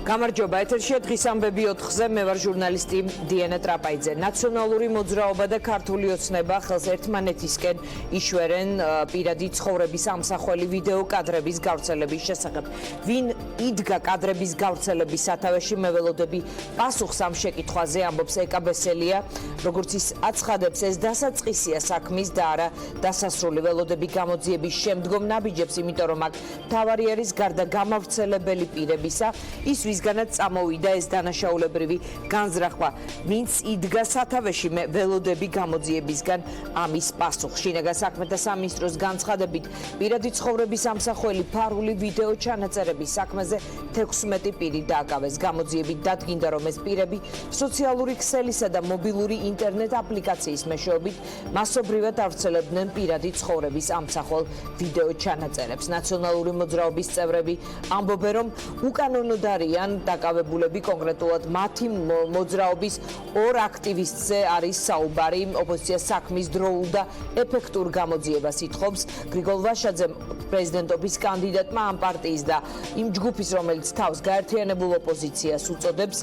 გამარჯობა, ეთერშია დღის ამბები 4-ზე, მე ვარ ჟურნალისტი დიანა ტრაპაიძე. ნაციონალური მოძრაობა და ქართული ოცნება ხელს ერთმანეთისკენ იშვერენ პირადი ცხოვრების ამსახველი ვიდეო კადრების გავრცელების შესახებ. ვინ იდგა კადრების გავრცელების სათავეში, მე ველოდები პასუხს ამ შეკითხვაზე, ამბობს ეკა ბესელია. როგორც ის აცხადებს, ეს დასაწყისია საქმის და არა დასასრული. ველოდები გამოძიების შემდგომ ნაბიჯებს, იმიტომ რომ აქ თავარი არის გარდა გამავრცელებელი პირებისა, ის ვისგანაც წამოვიდა ეს დანაშაულებრივი განზრახვა. ვინც იდგა სათავეში, მე ველოდები გამოძიებისგან ამის პასუხს. შინაგან საქმეთა სამინისტროს განცხადებით, პირადი ცხოვრების ამსახველი ფარული ვიდეო ჩანაწერების საქმეზე 16 პირი დააკავეს. გამოძიებით დადგინდა, რომ ეს პირები სოციალური ქსელისა და მობილური ინტერნეტ აპლიკაციის მეშვეობით მასობრივად ავრცელებდნენ პირადი ცხოვრების ამსახველ ვიდეო ჩანაწერებს. ნაციონალური მოძრაობის წევრები ამბობენ, რომ უკანონოდ არიან დაკავებულები, კონკრეტულად მათი მოძრაობის ორ აქტივისტზე არის საუბარი. ოპოზიცია საქმის დროულ და ეფექტურ გამოძიებას ითხოვს. გრიგოლ ვაშაძემ, პრეზიდენტობის კანდიდატმა ამ პარტიის და იმ ჯგუფის, რომელიც თავს გაერთიანებულ ოპოზიციას უწოდებს,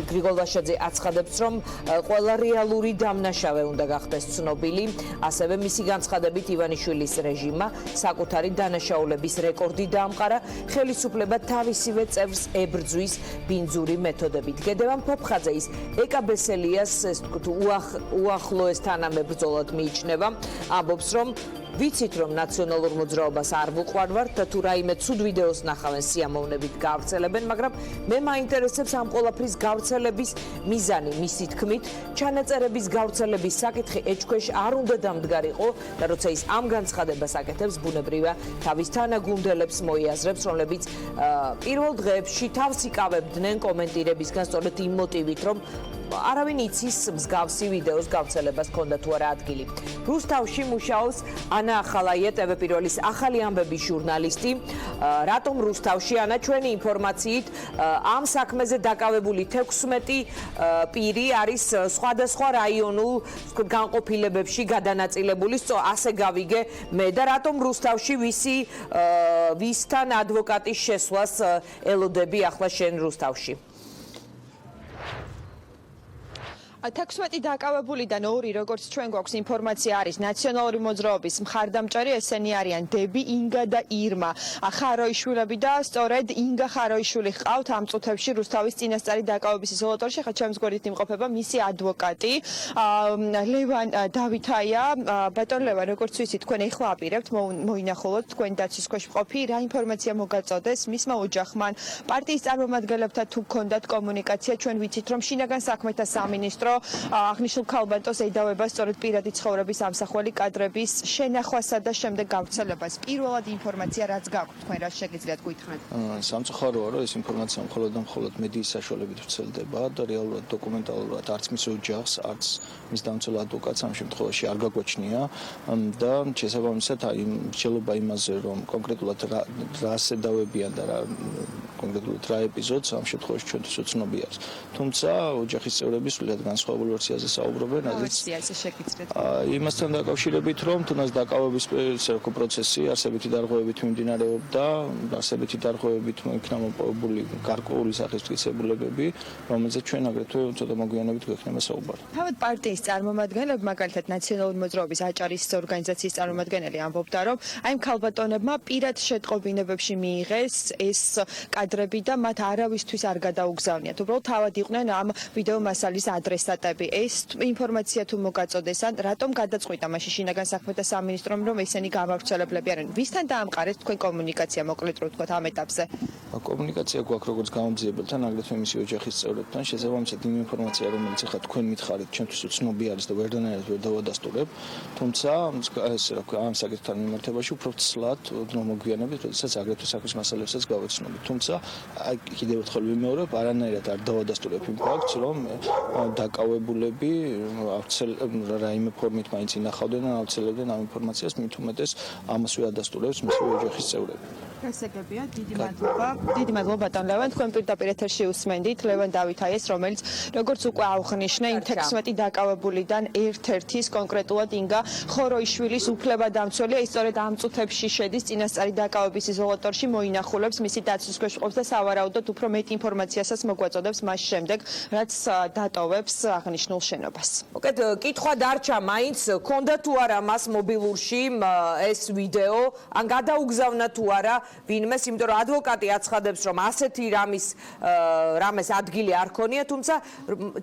გრიგოლ ვაშაძე აცხადებს, რომ ყველა რეალური დამნაშავე უნდა გახდეს ცნობილი. ასევე მისი განცხადებით, ივანიშვილის რეჟიმმა საკუთარი დანაშაულების რეკორდი დაამყარა, ხელისუფლება თავისივე წევრს ებრძვის ბინძური მეთოდებით. გედევან ფოფხაძე ის ეკა ბესელიას უახლოეს თანამებრძოლად მიიჩნევა, ამბობს, რომ ვიცით, რომ ნაციონალურ მოძრაობას არ ვუყვარვართ და თუ რაიმე ცუდ ვიდეოს ნახავენ, სიამოვნებით გავრცელებენ, მაგრამ მე მაინტერესებს ამ ყველაფრის გავრცელების მიზანი. მისი თქმით, ჩანაწერების გავრცელების საკითხი ეჭქვეშ არ უნდა დამდგარიყო და როცა ის ამ განცხადებას აკეთებს, ბუნებრივია თავის თანაგუნდელებს მოიაზრებს, რომლებიც პირველ დღეებში თავს იკავებდნენ კომენტირებისგან სწორედ იმ მოტივით, რომ არავინ იცის მსგავსი ვიდეოს გავრცელებას ჰქონდა თუ არა ადგილი. რუსთავში მუშაობს ანა ახალაია, ტევ1-ის ახალი ამბების ჟურნალისტი. რატომ რუსთავში? ანა, ჩვენი ინფორმაციით ამ საქმეზე დაკავებული 16 პირი არის სხვადასხვა რაიონულ განყოფილებებში გადანაწილებული. ასე გავიგე მე და რატომ რუსთავში ვისთან ადვოკატის შესვლას ელოდები ახლა შენ რუსთავში? 16 დაკავებულიდან 2, როგორც ჩვენ გვაქვს ინფორმაცია, არის ნაციონალური მოძრაობის მხარდამჭერი, ესენი არიან დები, ინგა და ირმა ხაროიშვილები და სწორედ ინგა ხაროიშვილი ჰყავთ ამ წუთებში რუსთავის წინასწარი დაკავების იზოლატორში. ხა ჩემს გვერდით იმყოფება მისი ადვოკატი ლევან დავითაია. ბატონ ლევან, როგორც ვიცით, თქვენ ეხლა აპირებთ მოინახულოთ თქვენ დაცვის ქვეშ მყოფი, რა ინფორმაცია მოგაწოდეს მისმა ოჯახმა, პარტიის წარმომადგენლებთან თუ გქონდათ კომუნიკაცია? ჩვენ ვიცით, რომ შინაგან საქმეთა სამინისტრო აღნიშნულ ქალბატონს ედავება სწორედ პირადი ცხოვრების ამსახველი კადრების შენახვასა და შემდეგ გავრცელებას. პირველად ინფორმაცია რაც გაქვთ, თქვენ რა შეგიძლიათ გითხრათ? სამწუხაროა, რომ ეს ინფორმაცია მხოლოდ და მხოლოდ მედიის საშუალებით ვრცელდება და რეალურად დოკუმენტალურად არც მის ოჯახს, არც მის დამცველ ადვოკატს ამ შემთხვევაში არ გაგვაჩნია და შესაბამისად იმ მსჯელობა იმაზე, რომ კონკრეტულად რას ედავებიან და რა კონკრეტულად რა ეპიზოდს ამ შემთხვევაში ჩვენთვის უცნობი არის. თუმცა ოჯახის წევრები სულად განსხვავებულ ვერსიაზე საუბრობენ, იმასთან დაკავშირებით, რომ თუნდაც დაკავების პროცესი არსებითი დარღვევებით მიმდინარეობდა, არსებითი დარღვევებით იქნა მოპოვებული გარკვეული სახის მტკიცებულებები, რომელზეც ჩვენ აგრეთვე ცოტა მოგვიანებით გვექნება საუბარი. თავად პარტიის წარმომადგენლები, მაგალითად ნაციონალური მოძრაობის აჭარის ორგანიზაციის წარმომადგენელი ამბობდა, რომ აი ამ ქალბატონებმა პირად შეტყობინებებში მიიღეს ეს კადრები და მათ არავისთვის არ გადაუგზავნიათ. უბრალოდ თავად იყვნენ ამ ვიდეო მასალის ადრესატები. ეს ინფორმაცია თუ მოგაწოდეს, ან რატომ გადაწყვიტა მაშინ შინაგან საქმეთა სამინისტრომ, რომ ესენი გამავრცელებლები არიან? ვისთან დაამყარეთ თქვენ კომუნიკაცია, მოკლედ რო ვთქვათ, ამ ეტაპზე? კომუნიკაცია გვაქვს როგორც გამოძიებელთან, აგრეთვე მისი ოჯახის წევრებთან. შესაბამისად იმ ინფორმაცია, რომელიც ახლა თქვენ მითხარით, ჩვენთვის უცნობი არის და ვერდანაირად ვერ დავადასტურებ. თუმცა ამ საკითხთან მიმართებაში უფრო ცლად მოგვიანებით, როდესაც აგრეთვე საქმის მასალებსაც გავეცნობთ. თუმცა კიდევ ერთხელ ვიმეორებ, არანაირად არ დავადასტურებ იმ ფაქტს, რომ დაკავებულები რაიმე ფორმით მაინც ინახავდნენ ან ავრცელებდნენ ამ ინფორმაციას, მით უმეტეს ამას ვერ ადასტურებს მისი ოჯახის წევრები. ესეგებია, დიდი მადლობა. დიდი მადლობა ბატონ ლევან, თქვენ პირდაპირ ეთერში უსმენდით ლევან დავითაიას, რომელიც როგორც უკვე აღნიშნე, იმ 16 დაკავებულიდან ერთ-ერთის კონკრეტულად ინგა ხოროიშვილის უფლებადამცველია, ის სწორედ ამ წუთებში შედის წინასწარი დაკავების იზოლატორში, მოინახულებს მისი დაცვის ქვეშ მყოფს და სავარაუდოდ უფრო მეტ ინფორმაციასაც მოგვაწოდებს მას შემდეგ, რაც დატოვებს აღნიშნულ შენობას. მოკეთ, კითხვა დარჩა მაინც, ქონდა თუ არა მას მობილურში ეს ვიდეო, ან გადაუგზავნა თუ არა ვინმეს, იმიტომ რომ ადვოკატი აცხადებს, რომ ასეთი რამეს ადგილი არ ქონია, თუმცა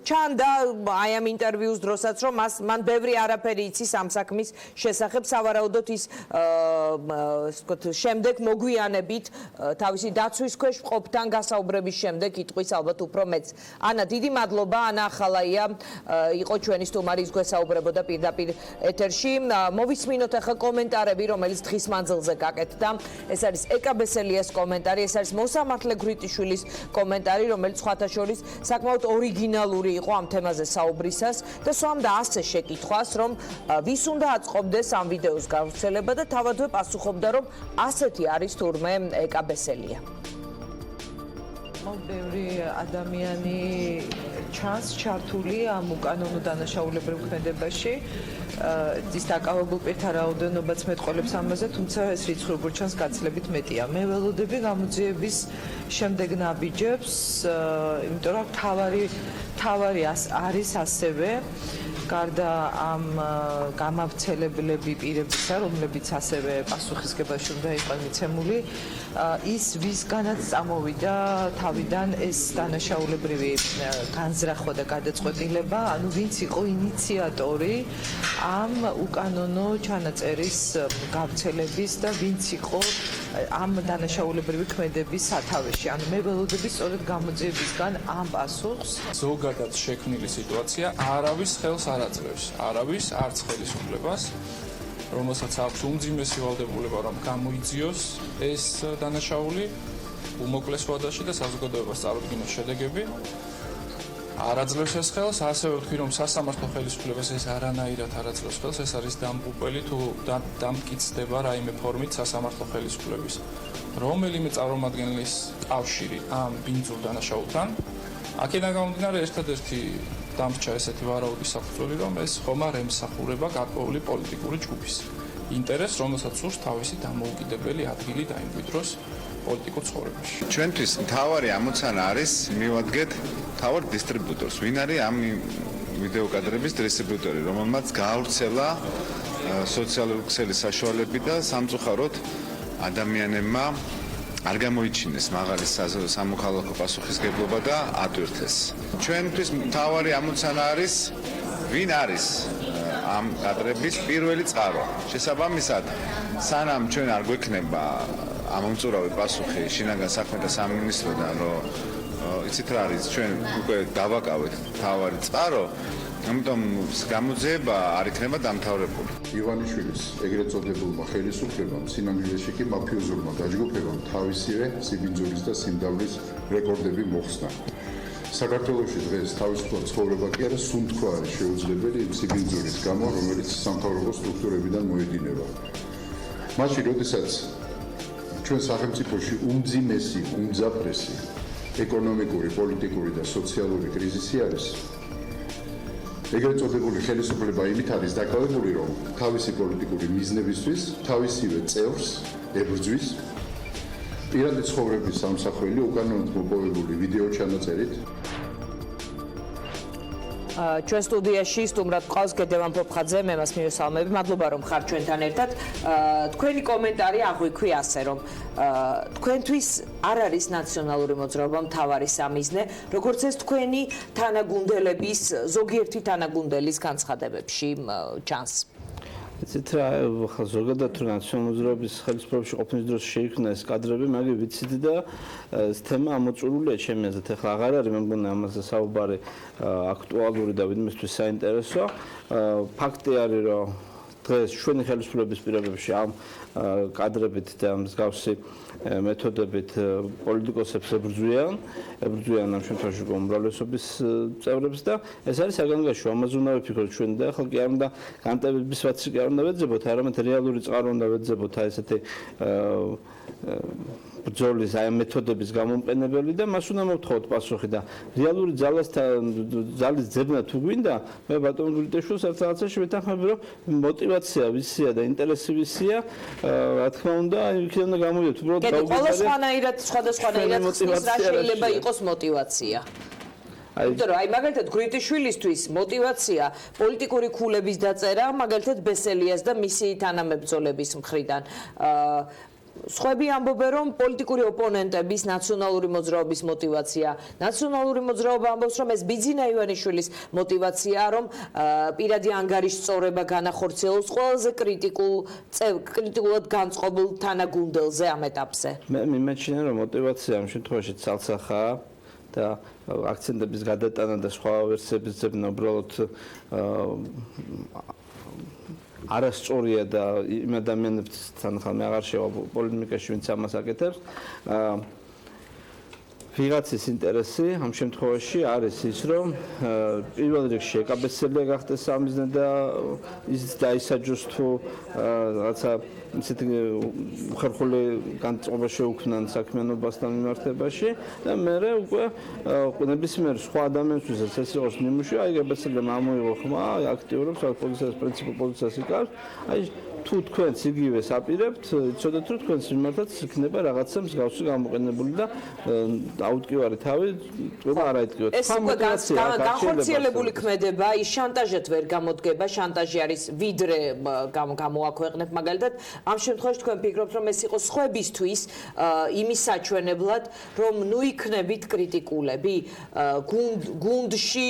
ჩანდა აი ამ ინტერვიუს დროსაც, რომ მან ბევრი არაფერი იცის ამ საქმის შესახებ, სავარაუდოდ ის შემდეგ მოგვიანებით თავისი დაცვის ქვეშ მყოფთან გასაუბრების შემდეგ იტყვის ალბათ უფრო მეც. ანა, დიდი მადლობა, ანა ახალაია იყო ჩვენი სტუმარი, ის გვესაუბრებოდა პირდაპირ ეთერში. მოვისმინოთ ახლა კომენტარები, რომელიც დღის მანძილზე გაკეთდა. ეს არის ეკაბესელიას კომენტარი, ეს არის მოსამართლე გვრიტიშვილის კომენტარი, რომელიც სხვათა შორის საკმაოდ ორიგინალური იყო ამ თემაზე საუბრისას და სვამდა ასე შეკითხვას, რომ ვის უნდა აწყობდეს ამ ვიდეოს გავრცელება და თავადვე პასუხობდა, რომ ასეთი არის თურმე ეკაბესელია. ბევრი ადამიანი ჩანს ჩართული ამ უკანონო დანაშაულებრივ ქმედებაში. ის დაკავებულ პირთა რაოდენობაც მეტყოლებს ამაზე, თუმცა ეს რიცხვი როგორ ჩანს გაცილებით მეტია. მე ველოდები გამოძიების შემდეგ ნაბიჯებს, იმიტომ რომ თავარი არის ასევე გარდა ამ გამავრცელებლები პირებისა, რომლებიც ასევე პასუხისგებაში უნდა იყვნენ მიცემული, ის ვისგანაც წამოვიდა თავიდან ეს დანაშაულებრივი განზრახვა და გადაწყვეტილება, ანუ ვინც იყო ინიციატორი ამ უკანონო ჩანაწერის გავრცელების და ვინც იყო ამ დანაშაულებრივი ქმედების სათავეში. ანუ მე ველოდები სწორედ გამოძიებისგან ამ პასუხს. ზოგადად შექმნილი სიტუაცია არავის ხელს არ აძლევს, არავის არც ხელისუფლებას, რომელსაც აქვს უმძიმესი ვალდებულება, რომ გამოიძიოს ეს დანაშაული უმოკლეს ვადაში და საზოგადოებას წარუდგინოს შედეგები. არ აძლევს ეს ხელს, ასევე ვთქვი, რომ სასამართლო ხელისუფლებას ეს არანაირად არ აძლევს ხელს, ეს არის დამღუპელი თუ დამტკიცდება რაიმე ფორმით სასამართლო ხელისუფლების რომელიმე წარმომადგენლის კავშირი ამ ბინძურ დანაშაულთან. აქედან გამომდინარე ერთადერთი დამრჩა ესეთი ვარაუდი საფუძველი, რომ ეს ხომ არ ემსახურება გარკვეული პოლიტიკური ჯგუფის ინტერესს, რომელსაც სურს თავისი დამოუკიდებელი ადგილი დაიმკვიდროს პოლიტიკურ ცხოვრებაში. ჩვენთვის მთავარი ამოცანა არის მივადგეთ მთავარ დისტრიბუტორს. ვინ არის ამ ვიდეო კადრების დისტრიბუტორი, რომელმაც გაავრცელა სოციალური ქსელის საშუალები და სამწუხაროდ ადამიანებმა არ გამოიჩინეს მაღალი სამოქალაქო პასუხისგებლობა და ატვირთეს. ჩვენთვის მთავარი ამოცანა არის ვინ არის ამ კადრების პირველი წყარო. შესაბამისად, სანამ ჩვენ არ გვექნება ამომწურავი პასუხი შინაგან საქმეთა სამინისტროდან, რომ იცით რა არის, ჩვენ უკვე დავაკავეთ მთავარი წყარო, ამიტომ გამოძიება არ იქნება დამთავრებული. ივანიშვილის ეგრეთ წოდებულმა ხელისუფლებამ, სინამდვილეში კი მაფიოზურმა დაჯგუფებამ თავისივე სიბინძურის და სიმდავრის რეკორდები მოხსნა. საქართველოში დღეს თავისუფლად ცხოვრება კი არა, სუნთქვა არის შეუძლებელი იმ სიბინძურის გამო, რომელიც სამთავრობო სტრუქტურებიდან მოედინება. მაშინ, როდესაც ჩვენ სახელმწიფოში უმძიმესი, უმძაფრესი ეკონომიკური, პოლიტიკური და სოციალური კრიზისი არის, ეგრეთ წოდებული ხელისუფლება იმით არის დაკავებული, რომ თავისი პოლიტიკური მიზნებისთვის თავისივე წევრს ებრძვის პირადი ცხოვრების სამსახველი უკანონოდ მოპოვებული ვიდეო ჩანაწერით. ჩვენ სტუდიაში სტუმრად ყავს გედევან ფოფხაძე, მე მას მივესალმები. მადლობა რომ ხარ ჩვენთან ერთად. თქვენი კომენტარი აღვიქვი ასე, რომ თქვენთვის არ არის ნაციონალური მოძრაობა მთავარი სამიზნე, როგორც ეს თქვენი თანაგუნდელების, ზოგიერთი თანაგუნდელის განცხადებებში ჩანს. იცით რა, ხა ზოგადად თუ ნაციონალური მოძრაობის ხელისუფლებაში ყოფნის დროს შეიქმნა ეს კადრები, მაგ ვიცით და ეს თემა ამოწურულია ჩემი აზრით. ახლა აღარ არის მე მგონი ამაზე საუბარი აქტუალური და ვინმესთვის საინტერესო. ფაქტი არის, რომ დღეს ჩვენი ხელისუფლების პირობებში ამ კადრებით და მსგავსი მეთოდებით პოლიტიკოსებს ებრძვიან ამ შემთხვევაში უმრავლესობის წევრებს და ეს არის საგანგაშო ამაზე უნდა ვიფიქროთ ჩვენ და ახლა კი არ უნდა განტებებისვაც კი არ უნდა ვეძებოთ, არამედ რეალური წყარო უნდა ვეძებოთ აი ესეთი ბრძოლის აი მეთოდების გამომყენებელი და მას უნდა მოვთხოვოთ პასუხი და რეალური ძალის ძებნა თუ გვინდა მე ბატონ გულიტაშვილს ერთ რაღაცაში ვეთანხმები რომ მოტივაცია ვისია და ინტერესი ვისია რა თქმა უნდა იქიდან უნდა გამოვიდეთ უბრალოდ ყოველგვარად სხვადასხვანაირად ხსნის რა შეიძლება იყოს მოტივაცია იმიტომ რომ აი მაგალითად გულიტაშვილისთვის მოტივაცია პოლიტიკური ქულების დაწერა მაგალითად ბესელიას და მისი თანამებრძოლების მხრიდან სხვები ამბობენ რომ პოლიტიკური ოპონენტების ნაციონალური მოძრაობის მოტივაცია ნაციონალური მოძრაობა ამბობს რომ ეს ბიძინა ივანიშვილის მოტივაციაა რომ პირადი ანგარიშის სწორება განახორციელოს ყველაზე კრიტიკულად განწყობილ თანაგუნდელზე ამ ეტაპზე მე მიმაჩნია რომ მოტივაცია ამ შემთხვევაში ცალსახაა და აქცენტების გადატანა და სხვა ვერსიების ძებნა უბრალოდ არასწორია და იმ ადამიანებთან ხალხი აღარ შევა პოლემიკაში ვინც ამას აკეთებს ვიღაცის ინტერესი ამ შემთხვევაში არის ის რომ პირველ რიგში ეკაბესელია გახდეს სამიზნე და ის დაისაჯოს თუ რაღაცა ისეთი უხერხული განწყობა შეუქმნან საქმიანობასთან მიმართებაში და მე უკვე ნებისმიერ სხვა ადამიანებსაც ეს იყოს ნიმუში აი ეკაბესელიამ ამოიღო ხმა აქტიურობს პოლიციას პრინციპულ პოლიციას იკავს აი თუ თქვენც იგივეს აპირებთ, იცოდეთ რომ თქვენს მიმართაც იქნება რაღაცა მსგავსი გამოყენებული და აუტკივარი თავი ყველა არ აიტკივოთ. ეს უკვე განხორციელებული ქმედება, ის შანტაჟად ვერ გამოდგება, შანტაჟი არის ვიდრე გამოაქვეყნებ მაგალითად. ამ შემთხვევაში თქვენ ფიქრობთ რომ ეს იყოს სხვებისთვის იმის საჩვენებლად, რომ ნუ იქნებით კრიტიკულები გუნდში,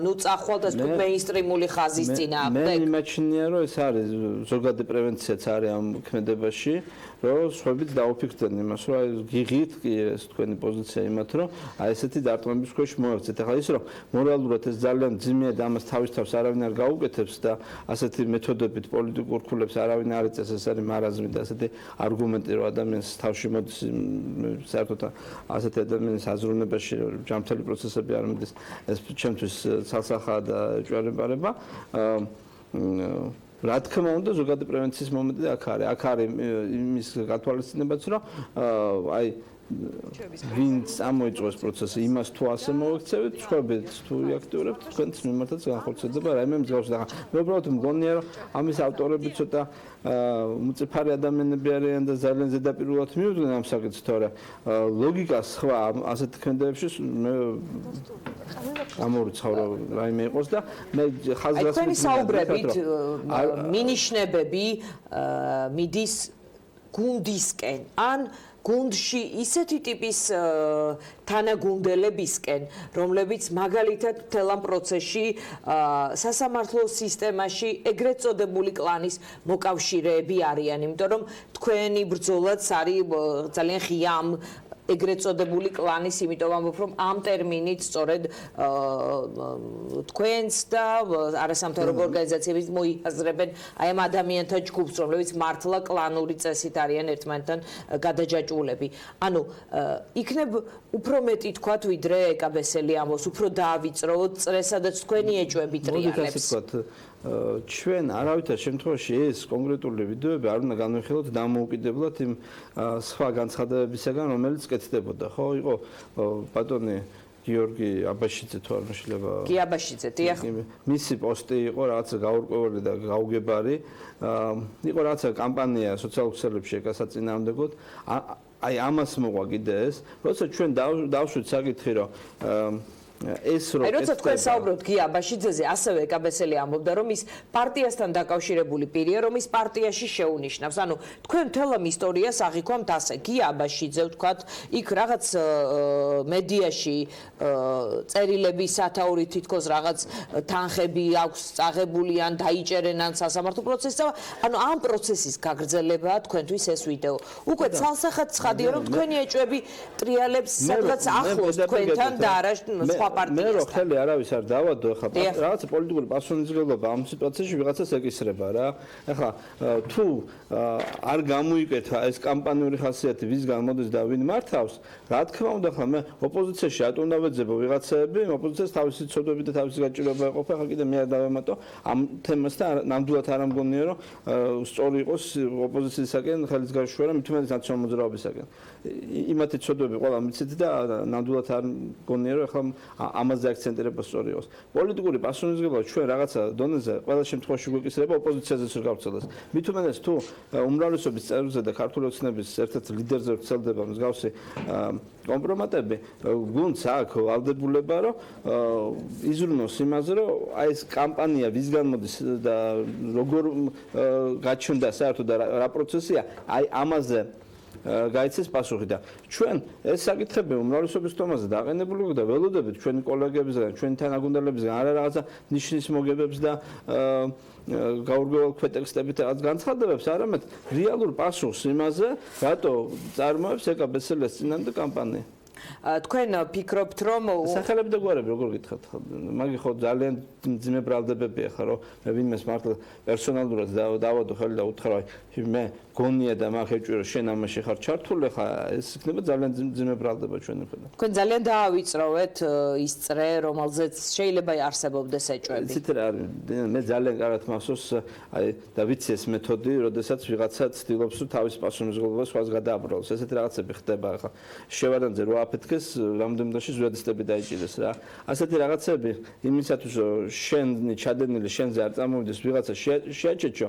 ნუ წახვალთ ეს მეინსტრიმული ხაზის წინააღმდეგ. მე იმაჩნია რომ ეს არის ზოგადი პრევენციაც არის ამ ქმედებაში, რომ სხვებიც დაუფიქრდნენ იმას, რომ აი გიღით კი ეს თქვენი პოზიცია იმათ, რომ აი ესეთი დარტყმების ქვეშ მოექცეთ. ახლა ის რომ მორალურად ეს ძალიან ძიმეა და ამას თავის თავს არავინ არ გაუკეთებს და ასეთი მეთოდებით პოლიტიკურ ქულებს არავინ არ იწეს, ეს არის მარაზმი და ასეთი არგუმენტი, რომ ადამიანს თავში მოდის საერთოდ ასეთი ადამიანის აზროვნებაში ჯანმრთელი პროცესები არ მიდის, ეს ჩემთვის ცალსახაა და ჭვერებარება. რა თქმა უნდა ზოგადი პრევენციის მომენტი აქ არის. აქ არის იმის გათვალისწინებაც, რომ აი ვინც ამოიწყო ეს პროცესი, იმას თუ ასე მოიქცევით, სხვებიც თუ აქტიურებთ, თქვენს მიმართაც განხორციელდება რაიმე მსგავსი. მე უბრალოდ მგონია, რომ ამის ავტორები ცოტა მუწიფარი ადამიანები არიან და ძალიან ზედაპირულად მივიდნენ ამ საკითხს, თორე ლოგიკა სხვა ასეთ ქმედებებში მე გამორიცხავ რაიმე იყოს და მე ხაზრას თქვენი საუბრებით მინიშნებები მიდის გუნდისკენ ან გუნდში ისეთი ტიპის თანაგუნდელებისკენ, რომლებიც მაგალითად მთელ ამ პროცესში სასამართლო სისტემაში ეგრეთ წოდებული კლანის მოკავშირეები არიან, იმიტომ რომ თქვენი ბრძოლაც არის ძალიან ღია ამ ეგრეთ წოდებული კლანის, იმიტომ ამბობ რომ ამ ტერმინით სწორედ თქვენს და არასამთავრობო ორგანიზაციების მოიაზრებენ აი ამ ადამიანთა ჯგუფს, რომლებიც მართლა კლანური წესით არიან ერთმანეთთან გადაჯაჭვულები. ანუ იქნებ უფრო მეტი თქვათ ვიდრე ეკაბესელი ამბობს, უფრო დაავიწროთ წრეს, სადაც თქვენი ეჭვები ტრიალებს. ჩვენ არავითარ შემთხვევაში ეს კონკრეტული ვიდეოები არ უნდა განვიხილოთ დამოუკიდებლად იმ სხვა განცხადებებისგან, რომელიც კეთდებოდა, ხო? იყო ბატონი გიორგი აბაშიძე თუ არ შეიძლება. კი აბაშიძე, დიახ. მისი პოსტი იყო რაღაცა გაურკვეველი და გაუგებარი. იყო რაღაცა კამპანია სოციალურ ქსელებში ეკასაწინააღმდეგოდ. აი ამას მოყვა კიდე ეს, როცა ჩვენ დავშვით საკითხი, რომ ეს რო აი როცა თქვენ საუბრობთ გია აბაშიძეზე, ასევე ეკაბესელი ამბობდა, რომ ის პარტიასთან დაკავშირებული პირია, რომ ის პარტიაში შეუნიშნავს. ანუ თქვენ მთელ ამ ისტორიას აღიქვამთ ასე. გია აბაშიძე ვთქვათ, იქ რაღაც მედიაში წერილები სათაური თითქოს რაღაც თანხები აქვს წაღებული ან დაიჭერენ ან სასამართლო პროცესსა. ანუ ამ პროცესის გაგრძელებაა თქვენთვის ეს ვიდეო. უკვე ცალსახად ცხადია, რომ თქვენი ეჭვები ტრიალებს სადღაც ახლოს თქვენთან და არა სხვა მე რო პარტიასთან. ხელი არავის არ დავადო, ეხლა რაღაცა პოლიტიკური პასუხისმგებლობა ამ სიტუაციაში ვიღაცას ეკისრება რა. ეხლა თუ არ გამოიკეთა ეს კამპანიური ხასიათი ვისგან მოდის და ვინ მართავს, რა თქმა უნდა, ხა მე ოპოზიციაში რატომ დავეძებო ვიღაცები, ოპოზიციას თავისი ცოდვები და თავისი გაჭირვება ეყოფა, ხა კიდე მე არ დავემატო ამ თემასთან ნამდვილად არ ამგონია რომ სწორი იყოს ოპოზიციისაკენ ხელის გაშვერა მით უმეტეს ნაციონალურ მოძრაობისაკენ. იმათი ცოდვები ყველა მიცით და ნამდვილად არ მგონია რომ ახლა ამაზე აქცენტირება სწორი იყოს. პოლიტიკური პასუხისმგებლობა ჩვენ რაღაცა დონეზე ყველა შემთხვევაში გვეკისრება ოპოზიციაზეც რომ გავცელდეს. მით უმეტეს თუ უმრავლესობის წევრზე და ქართული ოცნების ერთ-ერთ ლიდერზე ვრცელდება მსგავსი კომპრომატები, გუნდს აქვს ვალდებულება რომ იზრუნოს იმაზე რომ აი ეს კამპანია ვისგან მოდის და როგორ გაჩნდა საერთოდ და რა პროცესია, აი ამაზე გაიცეს პასუხი და ჩვენ ეს საკითხები უმრავლესობის თომაზე დაყენებული და ველოდებით ჩვენი კოლეგებისგან, ჩვენი თანაგუნდელებისგან არა რაღაცა ნიშნის მოგებებს და გაურკვეველ ქვეტექსტებით რაღაც განცხადებებს, არამედ რეალურ პასუხს იმაზე, რატო წარმოებს ეკაბესელეს წინამდე კამპანია. თქვენ ფიქრობთ რომ სახელები და გვარები როგორ გითხართ? მაგი ხო ძალიან ძიმე ბრალდებებია ხა რომ მე ვინმეს მართლა პერსონალურად დავადო ხელი და უთხრა მე გონია და მაგ ეჭვირო შენ ამაში ხარ ჩართული ხა ეს იქნება ძალიან ძიმე ბრალდება ჩვენი მხრიდან. თქვენ ძალიან დაავიწროვეთ ის წრე რომელზეც შეიძლება არსებობდეს ეჭვები. იცით რა არის მე ძალიან კარგად მახსოვს აი და ვიცი ეს მეთოდი როდესაც ვიღაცა ცდილობს რომ თავის პასუხისმგებლობას სხვას გადააბრალოს ესეთი რაღაცები ხდება ხა შევარდანზე რო აფეთქეს რამდენი დროში ზვიადისტები დაიჭირეს რა ასეთი რაღაცები იმისათვის რომ შენი ჩადენილი შენზე არ წარმოვიდეს ვიღაცა შეაჩეჩო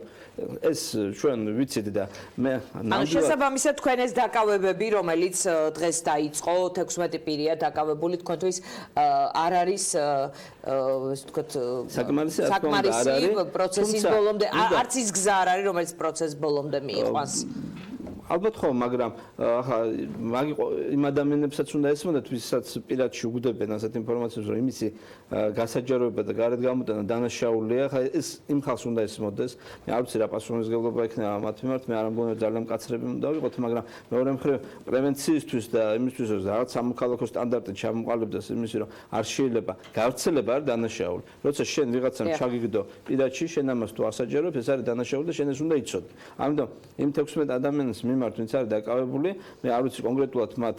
ეს ჩვენ ვიცით და მე ანუ შესაბამისად თქვენ ეს დაკავებები რომელიც დღეს დაიწყო 16 პირია დაკავებული თქვენთვის არ არის ეს თქვათ საკმარისი პროცესის ბოლომდე არც ის გზა არ არის რომელიც პროცესის ბოლომდე მიიყვანს ალბათ ხო, მაგრამ ახლა იმ ადამიანებსაც უნდა ესმოდეთ, ვისაც პირადში უგდებენ ასეთ ინფორმაციას, რომ იმისი გასაჯაროება და გარეთ გამოტანა დანაშაულია, ახლა ეს იმ ხალხს უნდა ესმოდეს. მე არ ვიცი რა პასუხისმგებლობა იქნება მათ მიმართ, მე არ ამგონია ძალიან მკაცრები უნდა ვიყოთ, მაგრამ მეორე მხრივ პრევენციისთვის და იმისთვის, რომ რაღაც სამოქალაქო სტანდარტი ჩამოყალიბდეს იმისი, რომ არ შეიძლება გავრცელება არ დანაშაული. როცა შენ ვიღაცამ ჩაგიგდო პირადში, შენ ამას თუ ასაჯაროებ, ეს არის დანაშაული და შენ ეს უნდა იცოდე. ამიტომ იმ 16 ადამიანის მიმართ ვინც არის დაკავებული, მე არ ვიცი კონკრეტულად მათ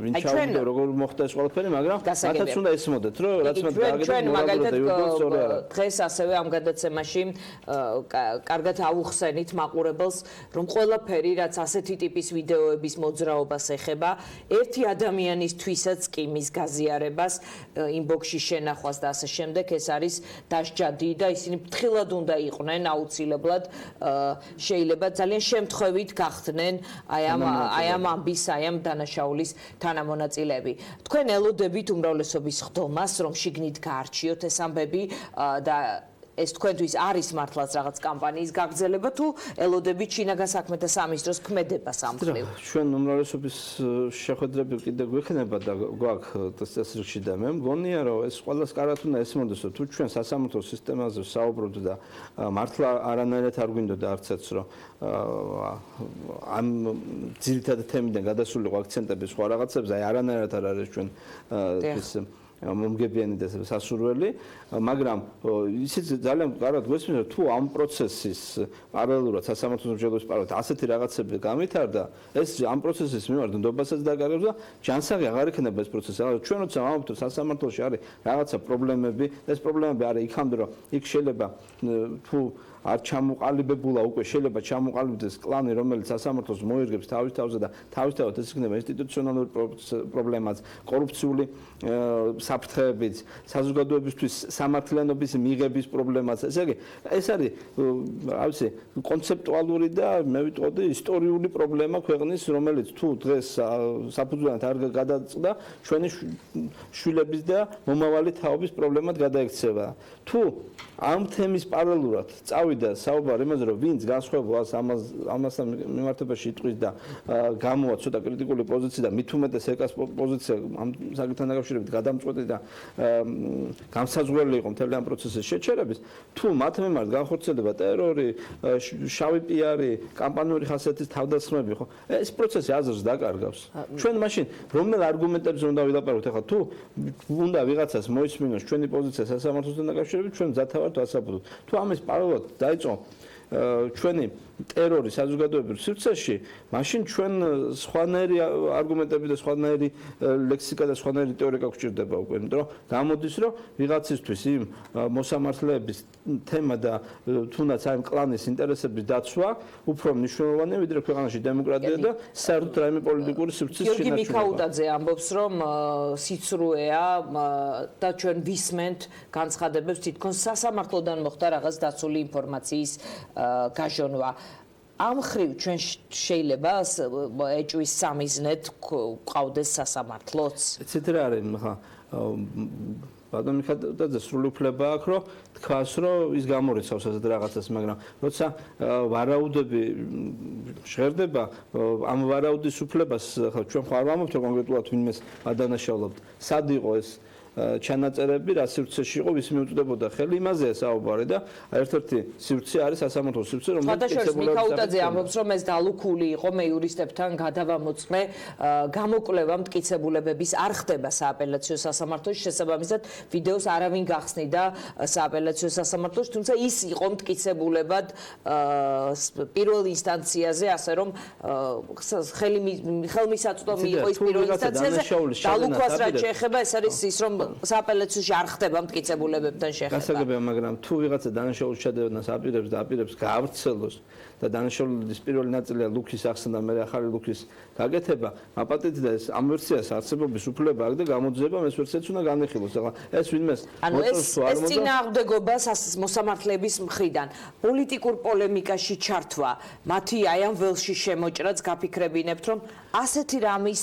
ვინ ჩაუდგა როგორ მოხდა ეს ყველაფერი, მაგრამ მათაც უნდა ესმოდეთ, რომ რაც მათ გააკეთეს მაგალითად დღეს ასევე ამ გადაცემაში კარგად აუხსენით მაყურებელს, რომ ყველაფერი რაც ასეთი ტიპის ვიდეოების მოძრაობას ეხება, ერთი ადამიანისთვისაც კი მის გაზიარებას, ინბოქსში შენახვას და ასე შემდეგ, ეს არის დასჯადი და ისინი ფრთხილად უნდა იყვნენ აუცილებლად შეიძლება ძალიან შემთხვევით გახდნენ აი ამ ამბის, აი ამ დანაშაულის თანამონაწილეები. თქვენ ელოდებით უმრავლესობის ხდომას, რომ შიგნით გაარჩიოთ ეს ამბები და ეს თქვენთვის არის მართლაც რაღაც კამპანიის გაგრძელება თუ ელოდებით შინაგან საქმეთა სამინისტროს ქმედებას ამ მხრივ? ჩვენ უმრავლესობის შეხვედრები კიდე გვექნება და გვაქვს წესრიგში და მე მგონია რომ ეს ყველას კარგად უნდა ესმოდეს რომ თუ ჩვენ სასამართლო სისტემაზე საუბრობთ და მართლა არანაირად არ გვინდოდა არცაც რომ ამ ძირითადი თემიდან გადასულიყო აქცენტები სხვა რაღაცებზე აი არანაირად არ არის ჩვენ ეს მომგებიანი და სასურველი, მაგრამ ისიც ძალიან კარგად გვესმის, რომ თუ ამ პროცესის პარალელურად სასამართლო მსჯელობის პარალელურად ასეთი რაღაცები გამithარდა, ეს ამ პროცესის მიმართ ნდობასაც დაკარგებს და ჯანსაღი აღარ იქნება ეს პროცესი. ჩვენ როცა ვამბობთ, რომ სასამართლოში არის რაღაცა პრობლემები, ეს პრობლემები არის იქამდე, რომ იქ შეიძლება თუ არ ჩამოყალიბებულა უკვე შეიძლება ჩამოყალიბდეს კლანი, რომელიც სასამართლოს მოერგებს თავის თავზე და თავისთავად ეს იქნება ინსტიტუციონალური პრობლემაც, კორუფციული საფრთხეებიც, საზოგადოებისთვის სამართლიანობის მიღების პრობლემაც. ესე იგი, ეს არის, რა ვიცი, კონცეპტუალური და მე ვიტყოდი ისტორიული პრობლემა ქვეყნის, რომელიც თუ დღეს საფუძვლად არ გადაწყდა, ჩვენი შვილების და მომავალი თაობის პრობლემად გადაიქცევა. თუ ამ თემის პარალელურად წავიდა საუბარი იმაზე, რომ ვინც განსხვავებას ამასთან მიმართებაში იტყვის და გამოვა ცოტა კრიტიკული პოზიცია და მით უმეტეს ეკას პოზიცია ამ საკითხთან დაკავშირებით გადამწყვეტი და განსაზღვრელი იყო მთელი ამ პროცესის შეჩერების, თუ მათ მიმართ განხორციელდება ტერორი, შავი პიარი, კამპანიური ხასიათის თავდასხმები, ხო? ეს პროცესი აზრს დაკარგავს. ჩვენ მაშინ რომელ არგუმენტებზე უნდა ვილაპარაკოთ? ახლა თუ უნდა ვიღაცას მოისმინოს ჩვენი პოზიცია სასამართლოსთან დაკავშირებით, ჩვენ მზად ვართ ვასაბუთოთ. თუ ამის პარალელურად დაიწყო ჩვენი ტერორი საზოგადოებრივ სივრცეში, მაშინ ჩვენ სხვანაირი არგუმენტები და სხვანაირი ლექსიკა და სხვანაირი თეორია გვჭირდება უკვე, იმიტომ რომ გამოდის, რომ ვიღაცისთვის იმ მოსამართლეების თემა და თუნდაც აი კლანის ინტერესების დაცვა უფრო მნიშვნელოვანია, ვიდრე ქვეყანაში დემოკრატია და საერთოდ რაიმე პოლიტიკური სივრცის შენარჩუნება. გიორგი მიქაუტაძე ამბობს, რომ სიცრუეა და ჩვენ ვისმენთ განცხადებებს, თითქოს სასამართლოდან მოხდა რაღაც დაცული ინფორმაციის გაჟონვა. ამ ხრივ ჩვენ შეიძლება ეჭვის სამიზნედ ყავდეს სასამართლოც. ეცეთ რა არის ხა ბატონ მიქაუტაძე სრული უფლება აქვს, რომ თქვას, რომ ის გამორიცავს ასეთ რაღაცას, მაგრამ როცა ვარაუდები ჟღერდება, ამ ვარაუდის უფლებას ხა ჩვენ ხარ ვამბობთ, რომ კონკრეტულად ვინმეს ადანაშაულებთ. სად იყო ეს ჩანაწერები, რა სივრცეში იყო, ვის მიუწვდებოდა ხელი, იმაზეა საუბარი და ერთ-ერთი სივრცე არის სასამართლო სივრცე, რომელიც მიქაუტაძე ამბობს, რომ ეს დალუქული იყო, მე იურისტებთან გადავამოწმე, გამოკვლევა მტკიცებულებების არ ხდება სააპელაციო სასამართლოში, შესაბამისად ვიდეოს არავინ გახსნიდა სააპელაციო სასამართლოში, თუმცა ის იყო მტკიცებულებად პირველ ინსტანციაზე, ასე რომ ხელმისაწვდომი იყო ის პირველ ინსტანციაზე, დალუქვას რაც შეეხება, ეს არის ის, რომ სააპელაციაში არ ხდება მტკიცებულებებთან შეხება. გასაგებია, მაგრამ თუ ვიღაცა დანაშაულის ჩადენას აპირებს და აპირებს გაავრცელოს და დანაშაულის პირველი ნაწილია ლუქის ახსნა და მე ახალი ლუქის გაკეთება, მაპატეთი და ეს ამ ვერსიას არსებობის უფლება აქვს და გამოძიება ეს ვერსიაც უნდა განეხილოს. ახლა ეს ვინმეს მოწონს თუ არ მოწონს? ეს წინააღმდეგობა მოსამართლეების მხრიდან პოლიტიკურ პოლემიკაში ჩართვა, მათი აი ამ ველში შემოჭრაც გაფიქრებინებთ, რომ ასეთი რამის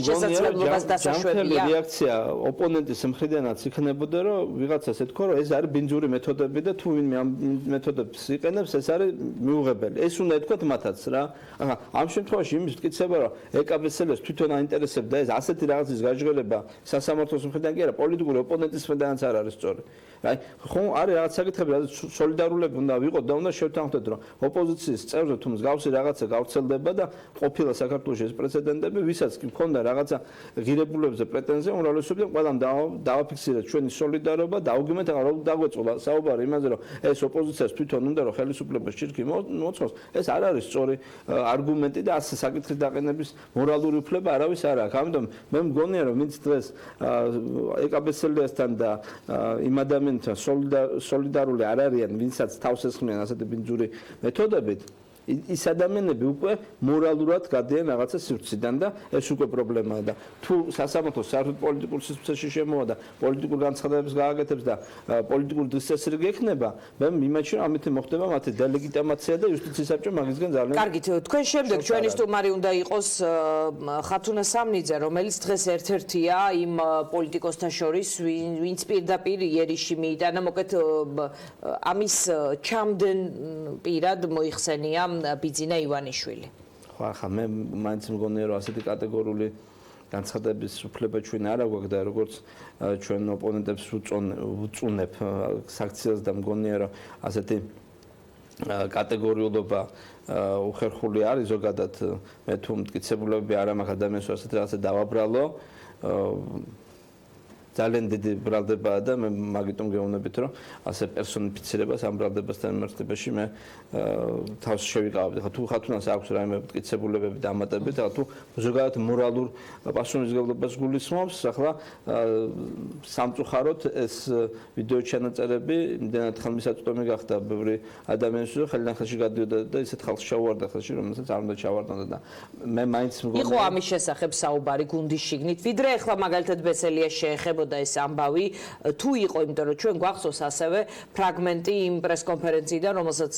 შესაძლებლობას დასაშვებია. რეაქცია ოპონენტის მხრიდანაც იქნებოდა, რომ ვიღაცას ეთქვა, რომ ეს არის ბინძური მეთოდები და თუ ვინმე ამ მეთოდებს იყენებს, ეს არის მიუღებელი. ეს უნდა ეთქვათ მათაც რა. ახლა ამ შემთხვევაში იმის მტკიცება, რომ ეკაბესელეს თვითონ აინტერესებდა ეს ასეთი რაღაცის გაჟღერება სასამართლოს მხრიდან კი არა, პოლიტიკური ოპონენტის მხრიდანაც არ არის სწორი. აი, ხო არის რაღაც საკითხები, რაც სოლიდარულები უნდა ვიყოთ და უნდა შევთანხმდეთ, რომ ოპოზიციის წევრზე თუ მსგავსი რაღაცა გავრცელდება და ყოფილა საქართველოში ეს პრეცედენტები, ვისაც კი მქონდა რაღაცა ღირებულებებზე პრეტენზია, უმრავლესობიდან ყველამ დავაფიქსირეთ ჩვენი სოლიდარობა, დაუგიმეთ, ახლა რომ დაგვეწყობა საუბარი იმაზე, რომ ეს ოპოზიციას თვითონ უნდა რომ ხელისუფლებას ჭირკი მოწყოს, ეს არ არის სწორი არგუმენტი და ასე საკითხის დაყენების მორალური უფლება არავის არ აქვს. ამიტომ მე მგონია, რომ ვინც დღეს ეკაბესელიასთან და იმ ადამიანთან სოლიდარული არ არიან, ვინცაც თავს ესხმიან ასეთი ბინძური მეთოდებით, ის ადამიანები უკვე მორალურად გადიან რაღაცა სივრციდან და ეს უკვე პრობლემაა და თუ სასამართლოს საერთოდ პოლიტიკურ სივრცეში შემოვა და პოლიტიკურ განცხადებებს გააკეთებს და პოლიტიკური დღესასწაული ექნება, მე მიმაჩნია რომ ამით მოხდება მათი დელეგიტიმაცია და იუსტიციის საბჭო მაგისგან ძალიან. კარგით, თქვენ შემდეგ ჩვენი სტუმარი უნდა იყოს ხათუნა სამნიძე, რომელიც დღეს ერთ-ერთია იმ პოლიტიკოსთა შორის, ვინც პირდაპირ იერიში მიიტანა, მოკეთ ამის ჩამდენ პირად მოიხსენია ბიძინა ივანიშვილი. ხო, ახლა მე მაინც მგონია რომ ასეთი კატეგორიული განცხადების უფლება ჩვენ არ აქვს და როგორც ჩვენ ოპონენტებს უწუნებ საქციელს და მგონია რომ ასეთი კატეგორიულობა უხერხული არის ზოგადად მე თუ მტკიცებულებები არ მაქვს ადამიანს ასეთ რაღაცა დავაბრალო ძალიან დიდი ბრალდებაა და მე მაგიტომ გეუბნებით რომ ასე პერსონიფიცირებას ამ ბრალდებასთან მიმართებაში მე თავს შევიკავებდი. ხო თუ ხათუნას აქვს რაიმე მტკიცებულებები და ამატებით, თუ ზოგადად მორალურ პასუხისმგებლობას გულისხმობს, ახლა სამწუხაროდ ეს ვიდეო ჩანაწერები იმდენად ხელმისაწვდომი გახდა ბევრი ადამიანისთვის, რომ ხელიდან ხელში გადიოდა და ისეთ ხალხს ჩაუვარდა ხელში, რომელსაც არ უნდა ჩავარდნოდა და მე მაინც მგონია იყო ამის შესახებ საუბარი გუნდის შიგნით, ვიდრე ახლა მაგალითად ბესელიას შეეხება და ეს ამბავი თუ იყო, იმიტომ რომ ჩვენ გვახსოვს ასევე ფრაგმენტი იმ პრესკონფერენციიდან, რომელსაც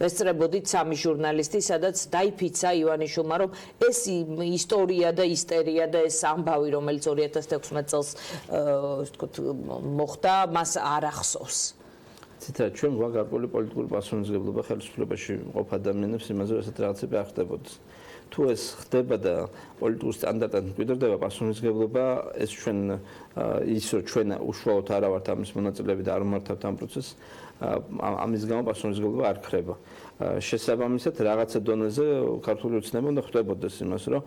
ვესწრებოდით სამი ჟურნალისტი, სადაც დაიფიცა ივანიშვილმა, რომ ეს ისტორია და ისტერია და ეს ამბავი, რომელიც 2016 წელს მოხდა, მას არ ახსოვს. ცითად ჩვენ გვაქვს გარკვეული პოლიტიკური პასუხისმგებლობა ხელისუფლებაში მყოფ ადამიანებს იმაზე, რომ ესეთ რაღაცები არ ხდებოდეს. თუ ეს ხდება და პოლიტიკურ სტანდარტად მკვიდრდება პასუხისმგებლობა, ეს ჩვენ ის რომ ჩვენ უშუალოდ არა ვართ ამის მონაწილეები და არ ვმართავთ ამ პროცესს, ამის გამო პასუხისმგებლობა არ ქრება. შესაბამისად რაღაცა დონეზე ქართული ოცნება უნდა ხვდებოდეს იმას, რომ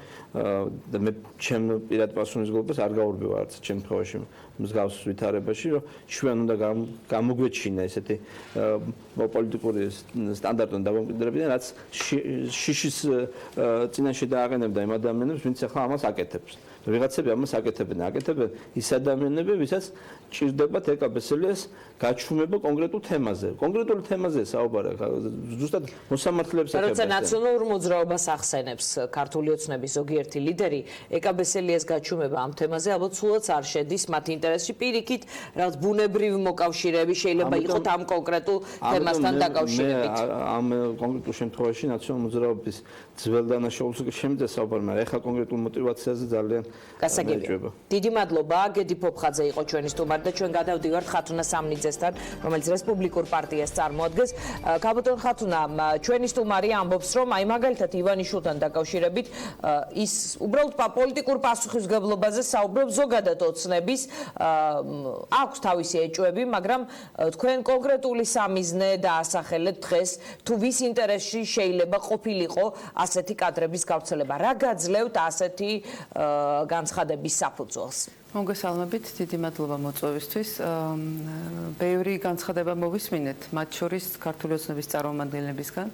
მე ჩემ პირად პასუხისმგებლობას არ გაურბევა არც ჩემ შემთხვევაში მსგავს ვითარებაში, რომ ჩვენ უნდა გამოგვეჩინა ესეთი პოლიტიკური სტანდარტთან დამოკიდებულებით, რაც შიშის წინაშე დააყენებდა იმ ადამიანებს, ვინც ახლა ამას აკეთებს. ვიღაცები ამას აკეთებენ ის ადამიანები, ვისაც ჭირდებათ ეკაბესელიას გაჩუმება კონკრეტულ თემაზე. კონკრეტულ თემაზე საუბარი ზუსტად მოსამართლეებს ეხება. როცა ნაციონალურ მოძრაობას ახსენებს ქართული ოცნების ზოგიერთი ლიდერი, ეკაბესელიას გაჩუმება ამ თემაზე ალბათ სულაც არ შედის მათ ინტერესში, პირიქით, რაღაც ბუნებრივი მოკავშირეები შეიძლება იყოს ამ კონკრეტულ თემასთან დაკავშირებით. ამ კონკრეტულ შემთხვევაში ნაციონალურ მოძრაობის ძველ დანაშაულს შემიძლია საუბარი, მაგრამ ეხლა კონკრეტულ мотиваციაზე ძალიან გასაგებია. დიდი მადლობა, გედი ფოფხაძე იყო ჩვენი სტუმარი და ჩვენ გადავდივართ ხათუნა სამნიძესთან, რომელიც რესპუბლიკურ პარტიას წარმოადგენს. ქაბატონ ხათუნა, ჩვენი სტუმარი ამბობს, რომ აი მაგალითად ივანიშვილთან დაკავშირებით ის უბრალოდ პოლიტიკურ პასუხისმგებლობაზე საუბრობს, ზოგადად ოცნების აქვს თავისი ეჭვები, მაგრამ თქვენ კონკრეტული სამიზნე დაასახელეთ დღეს, თუ ვის ინტერესში შეიძლება ყოფილიყო ასეთი კადრების გავრცელება. რა გაძლევთ ასეთი განცხადების საფუძველს? მოგესალმებით, დიდი მადლობა მოწვევისთვის. ბევრი განცხადება მოვისმინეთ, მათ შორის ქართული ოცნების წარმომადგენლებისგან,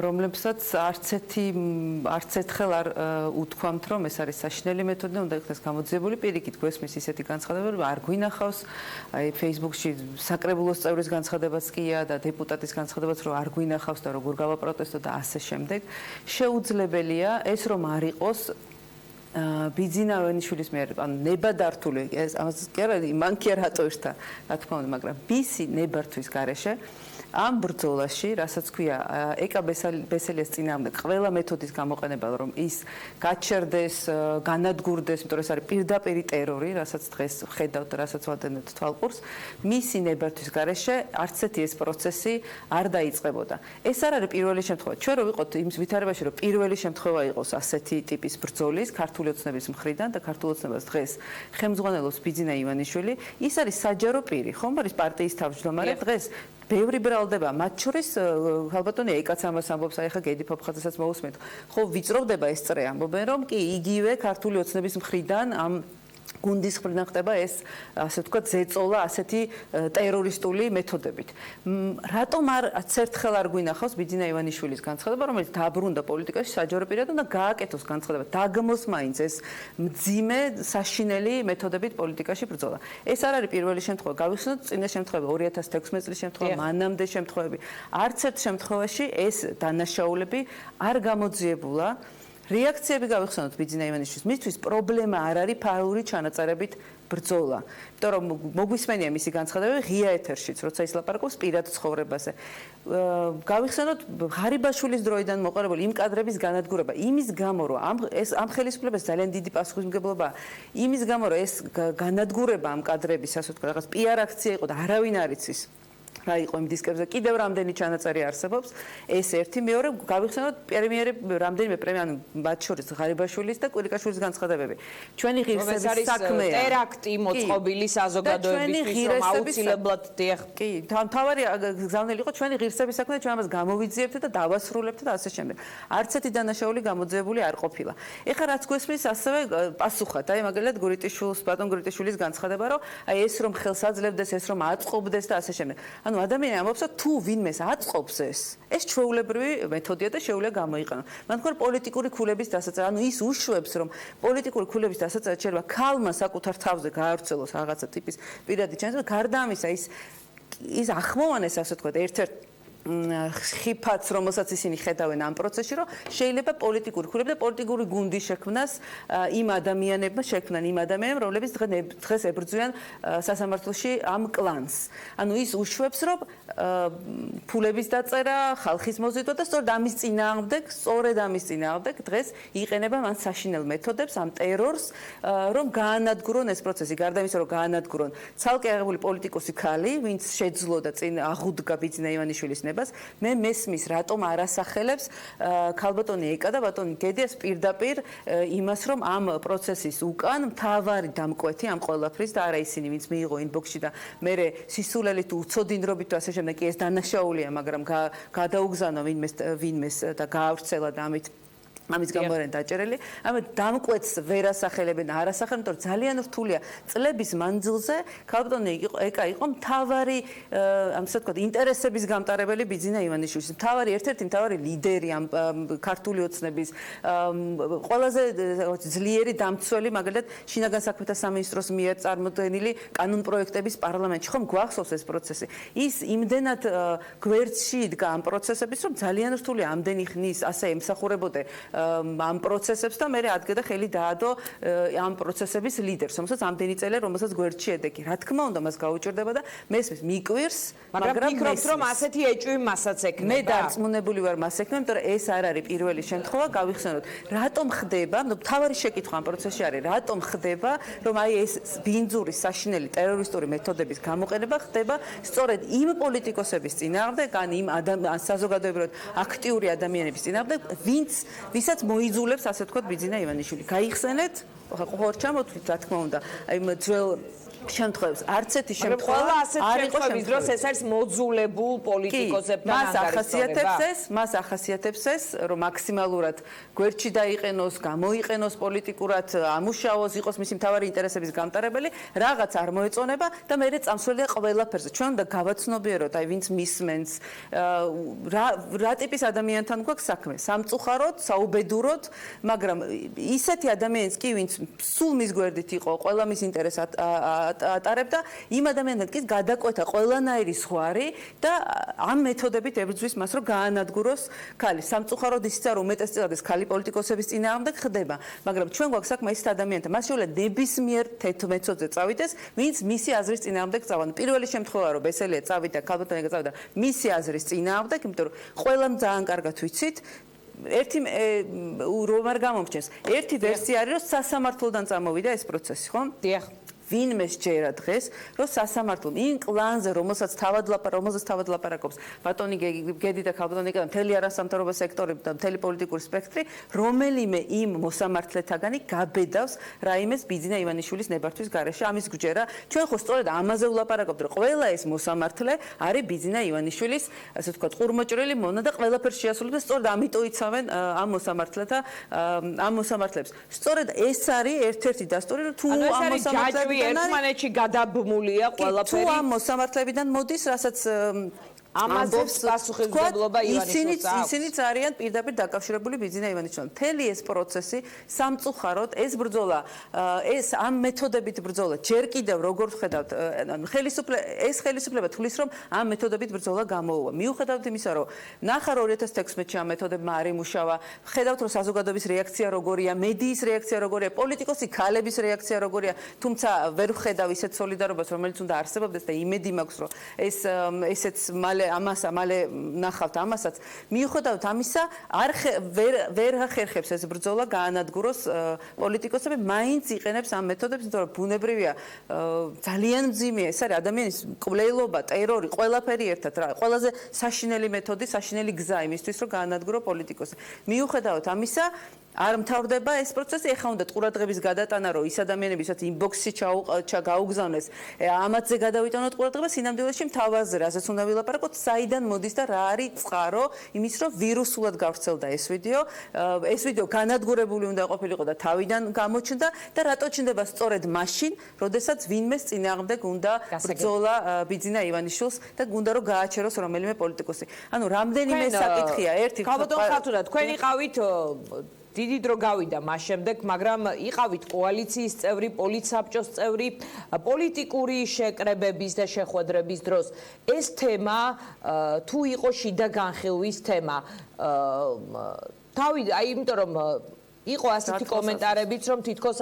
რომლებსაც არც ერთხელ არ უთქვამთ, რომ ეს არის საშინელი მეთოდი, უნდა იქნას გამოძიებული. პირიქით გვესმის ისეთი განცხადება, რომ არ გვინახავს, აი Facebook-ში საკრებულოს წევრის განცხადებაც კია და დეპუტატის განცხადებაც, რომ არ გვინახავს და როგორ გავაპროტესტო და ასე შემდეგ. შეუძლებელია ეს რომ არ იყოს ბიძინა ვენიშვილის მიერ, ანუ ნებადართული, ამას კი არა, მან კი არ ატოირთა, რა თქმა უნდა, მაგრამ ბისი ნებართვის გარეშე ამ ბრძოლაში, რასაც ქვია ეკაბესელიას წინააღმდეგ ყველა მეთოდის გამოყენება, რომ ის გაჩერდეს, განადგურდეს, იმიტომ რომ ეს არის პირდაპირი ტერორი, რასაც დღეს ხედავთ და რასაც ვადენთ თვალყურს, მისი ნებართვის გარეშე არც ერთი ეს პროცესი არ დაიწყებოდა. ეს არ არის პირველი შემთხვევა. ჩვენ რო ვიყოთ იმის ვითარებაში, რომ პირველი შემთხვევა იყოს ასეთი ტიპის ბრძოლის ქართული ოცნების მხრიდან და ქართულ ოცნებას დღეს ხელმძღვანელობს ბიძინა ივანიშვილი, ის არის საჯარო პირი, ხომ არის პარტიის თავმჯდომარე დღეს ბევრი ბრალდება, მათ შორის ხალბატონი ეკაც ამას ამბობს, აი ხა გედი ფოფხაძესაც მოусმენთ. ხო ვიწროვდება ეს წრე, ამბობენ რომ კი იგივე ქართული ოცნების მხრიდან ამ გუნდის მხრიდან ხდება ეს, ასე ვთქვათ, ზეწოლა ასეთი ტერორისტული მეთოდებით. რატომ არც ერთხელ არ გვინახავს ბიძინა ივანიშვილის განცხადება, რომელიც დაბრუნდა პოლიტიკაში საჯარო პირად და გააკეთოს განცხადება, დაგმოს მაინც ეს მძიმე საშინელი მეთოდებით პოლიტიკაში ბრძოლა. ეს არ არის პირველი შემთხვევა, გავიხსენოთ წინა შემთხვევები 2016 წლის შემთხვევა, მანამდე შემთხვევები. არც ერთ შემთხვევაში ეს დანაშაულები არ გამოძიებულა. რეაქციები გავიხსენოთ ბიძინა ივანიშვილის, მისთვის პრობლემა არ არის ფაალური ჩანაწერებით ბრძოლა. იმიტომ რომ მოგვისმენია მისი განცხადებები ღია ეთერშიც, როცა ის ლაპარაკობს პირად ცხოვრებაზე. გავიხსენოთ ღარიბაშვილის დროიდან მოყარებული იმ კადრების განადგურება, იმის გამო რომ ამ ხელისუფლებას ძალიან დიდი პასუხისმგებლობა, იმის გამო რომ ეს განადგურება ამ კადრების, ასე ვთქვათ, რაღაც პიარ აქცია იყო და არავინ არ იცის. რა იყო იმ დისკებზე, კიდევ რამდენი ჩანაწერი არსებობს, ეს ერთი, მეორე გავიხსენოთ პრემიერი რამდენიმე პრემია, ანუ მათ შორის ღარიბაშვილის და კვირიკაშვილის განცხადებები. ჩვენი ღირსების საქმეა. ტერაქტი მოწყობილი საზოგადოებისთვის, რომ აუცილებლად დიახ. კი, თავარი გზავნილი იყო ჩვენი ღირსების საქმე, ჩვენ ამას გამოვიძიებთ და დავასრულებთ და ასე შემდეგ. არც ერთი დანაშაული გამოძიებული არ ყოფილა. ეხლა რაც გვესმის ასევე პასუხად, აი მაგალითად ბატონ გურიტიშვილის განცხადება, რომ აი ეს რომ ხელს აძლევდეს, ეს რომ აწყობდეს და ასე შემდეგ. ანუ ადამიანი ამბობს, რომ თუ ვინმეს აწყობს ეს ჩვეულებრივი მეთოდია და შეუძლია გამოიყენოს. მან თქვა პოლიტიკური ქულების დასაწევად, ანუ ის უშვებს, რომ პოლიტიკური ქულების დასაწევად შეიძლება ქალმა საკუთარ თავზე გაავრცელოს რაღაცა ტიპის პირადი ჩანაწერი, გარდა ამისა ის ახმოვანეს, ასე ვთქვათ, ერთ-ერთ ხიფაც, რომელსაც ისინი ხედავენ ამ პროცესში, რომ შეიძლება პოლიტიკური ხურები და პოლიტიკური გუნდი შექმნას იმ ადამიანებმა, რომლებიც დღეს ებრძვიან სასამართლოში ამ კლანს. ანუ ის უშვებს, რომ ფულების დაწერა, ხალხის მოზიდვა და სწორედ ამის წინააღმდეგ დღეს იყენება მან საშინელ მეთოდებს, ამ ტერორს, რომ გაანადგურონ ეს პროცესი. გარდა იმისა, რომ გაანადგურონ ცალკე აღებული პოლიტიკოსი ქალი, ვინც შეძლო და წინ აღუდგა ბიძინა ივანიშვილის ნებას, მე მესმის, რატომ არ ასახელებს ქალბატონი ეკა და ბატონი გედიას პირდაპირ იმას, რომ ამ პროცესის უკან მთავარი დამკვეთი ამ ყველაფრის და არა ისინი, ვინც მიიღო ინბოქსში და მე სისულელით უცოდინრობით თუ ასე შემდეგ კი ეს დანაშაულია, მაგრამ გადაუგზავნა ვინმეს და გაავრცელა და ამის გამო არიან დაჭერილი. ამიტომ დამკვეთს ვერ ასახელებენ, არ ასახებენ, იმიტომ რომ ძალიან რთულია წლების მანძილზე ქალბატონი ეკა იყო მთავარი, ასე ვთქვათ, ინტერესების გამტარებელი ბიძინა ივანიშვილის. ერთ-ერთი მთავარი ლიდერი ამ ქართული ოცნების, ყველაზე ძლიერი დამცველი, მაგალითად, შინაგან საქმეთა სამინისტროს მიერ წარმოდგენილი კანონპროექტების პარლამენტში. ხომ გვახსოვს ეს პროცესი. ის იმდენად გვერდში იდგა ამ პროცესების, რომ ძალიან რთულია ამდენი ხნის ასე ემსახურებოდე ამ პროცესებს და მე ადგედა ხელი დაადო ამ პროცესების ლიდერს, რომელსაც ამდენი წელი რომელსაც გვერდში ედეგი. რა თქმა უნდა, მას გაუჭირდება და მესმის მიკვირს, მაგრამ ფიქრობთ, რომ ასეთი ეჭვი მასაც ეკნება. მე დარწმუნებული ვარ მას ეკნება, იმიტომ რომ ეს არ არის პირველი შემთხვევა, გავიხსენოთ. რატომ ხდება, მთავარი შეკითხვა ამ პროცესში არის, რატომ ხდება, რომ აი ეს ბინძური საშინელი ტერორისტული მეთოდების გამოყენება ხდება სწორედ იმ პოლიტიკოსების წინააღმდეგ, ან იმ საზოგადოებრივად აქტიური ადამიანების წინააღმდეგ, ვისაც მოიძულებს, ასე ვთქვათ, ბიძინა ივანიშვილი. გაიხსენეთ, ხო ჩამოთვლით, რა თქმა უნდა, აი ძველ შემთხვევებს, არც ერთი შემთხვევა არ იყო შემთხვევის დროს ეს არის მოძულებულ პოლიტიკოსებთან ანგარიშვალება. მას ახასიათებს ეს, რომ მაქსიმალურად გვერდში დაიყენოს, გამოიყენოს პოლიტიკურად, ამუშავოს, იყოს მისი მთავარი ინტერესების გამტარებელი, რაღაც არ მოეწონება და მე წამსვლელია ყველაფერზე. ჩვენ უნდა გავაცნობიეროთ, აი ვინც მისმენს, რა ტიპის ადამიანთან გვაქვს საქმე, სამწუხაროდ, საუბედუროდ, მაგრამ ისეთი ადამიანიც კი, ვინც სულ მის გვერდით იყო, ყველა მის ინტერესს ატარებდა, იმ ადამიანთან კი გადაკვეთა ყველანაირი ზღვარი და ამ მეთოდებით ებრძვის მას, რომ გაანადგუროს ქალი. სამწუხაროდ ისიც არ უმეტესწილად ეს ქალი პოლიტიკოსების წინააღმდეგ ხდება, მაგრამ ჩვენ გვაქვს საქმე ისეთ ადამიანთან, მას შეუძლია ნებისმიერ თეთრ მეთოდზე წავიდეს, ვინც მისი აზრის წინააღმდეგ წავიდა. პირველი შემთხვევა, რომ ბესელია წავიდა, ქალბატონი წავიდა მისი აზრის წინააღმდეგ, იმიტომ რომ ყველამ ძალიან კარგად ვიცით, ერთი რომ არ გამომჩნდეს, ერთი ვერსია არის, რომ სასამართლოდან წამოვიდა ეს პროცესი, ხო? დიახ. ვინმე შეერა დღეს, რომ სასამართლომ იმ კლანზე, რომელსაც თავად ლაპარაკობს ბატონი გედი და ქალბატონი და მთელი არასამთავრობო სექტორი და მთელი პოლიტიკური სპექტრი, რომელიმე იმ მოსამართლეთაგანი გაბედავს რაიმეს ბიძინა ივანიშვილის ნებართვის გარეშე. ამის გვჯერა, ჩვენ ხო სწორედ ამაზე ვლაპარაკობთ, რომ ყველა ეს მოსამართლე არის ბიძინა ივანიშვილის, ასე ვთქვათ, ყურმოჭრილი მონა და ყველაფერს შეასრულებს და სწორედ ამიტომ იცავენ ამ მოსამართლებს. სწორედ ეს არის ერთ-ერთი დასტური, რომ თუ ამ მოსამართლებს ერთმანეთში გადაბმულია ყველაფერი. თუ ამ მოსამართლებიდან მოდის, რასაც ამაზეც პასუხისმგებლობა ივანიშვილს აქვს. ისინიც არიან პირდაპირ დაკავშირებული ბიძინა ივანიშვილთან. მთელი ეს პროცესი სამწუხაროდ ეს ბრძოლა, ეს ამ მეთოდებით ბრძოლა ჯერ კიდევ როგორ ვხედავთ, ეს ხელისუფლება თulis რომ ამ მეთოდებით ბრძოლა გამოუვა. მიუხედავად იმისა, რომ ნახარ 2016-ში ამ მეთოდებმა არ იმუშავა, ხედავთ რომ საზოგადოების რეაქცია როგორია, მედიის რეაქცია როგორია, პოლიტიკოსი ქალების რეაქცია როგორია, თუმცა ვერ ვხედავ ისეთ სოლიდარობას, რომელიც უნდა არსებობდეს და იმედი მაქვს, რომ ესეც მალე ნახავთ ამასაც. მიუხედავად ამისა, ვერ ახერხებს ეს ბრძოლა გაანადგუროს პოლიტიკოსები, მაინც იყენებს ამ მეთოდებს, იმიტომ რომ ბუნებრივია ძალიან მძიმეა, ეს არის ადამიანის კვლელობა, ტერორი, ყველაფერი ერთად რა. ყველაზე საშინელი მეთოდი, საშინელი გზა იმისთვის, რომ გაანადგურო პოლიტიკოსი. მიუხედავად ამისა, არ მთავრდება ეს პროცესი, ეხლა უნდა ყურადღების გადატანა, რომ ის ადამიანები, ვისაც ინბოქსში გაუგზავნეს, ამათზე გადავიტანოთ ყურადღება, სინამდვილეში მთავარზე, რასაც უნდა ვილაპარაკოთ, საიდან მოდის და რა არის წყარო იმის, რომ ვირუსულად გავრცელდა ეს ვიდეო. ეს ვიდეო განადგურებული უნდა ყოფილიყო და თავიდან გამოჩნდა და რატო ჩნდება სწორედ მაშინ, როდესაც ვინმეს წინააღმდეგ უნდა ბრძოლა ბიძინა ივანიშვილს და უნდა რომ გააჩეროს რომელიმე პოლიტიკოსი. ანუ რამდენიმე საკითხია, ერთი ქალბატონ ხათუნა, თქვენ იყავით დიდი დრო გავიდა მას შემდეგ, მაგრამ იყავით კოალიციის წევრი, პოლიტსაბჭოს წევრი, პოლიტიკური შეკრებების და შეხვედრების დროს ეს თემა თუ იყო შიდა განხილვის თემა, თავი, იმიტომ რომ იყო ასეთი კომენტარებიც, რომ თითქოს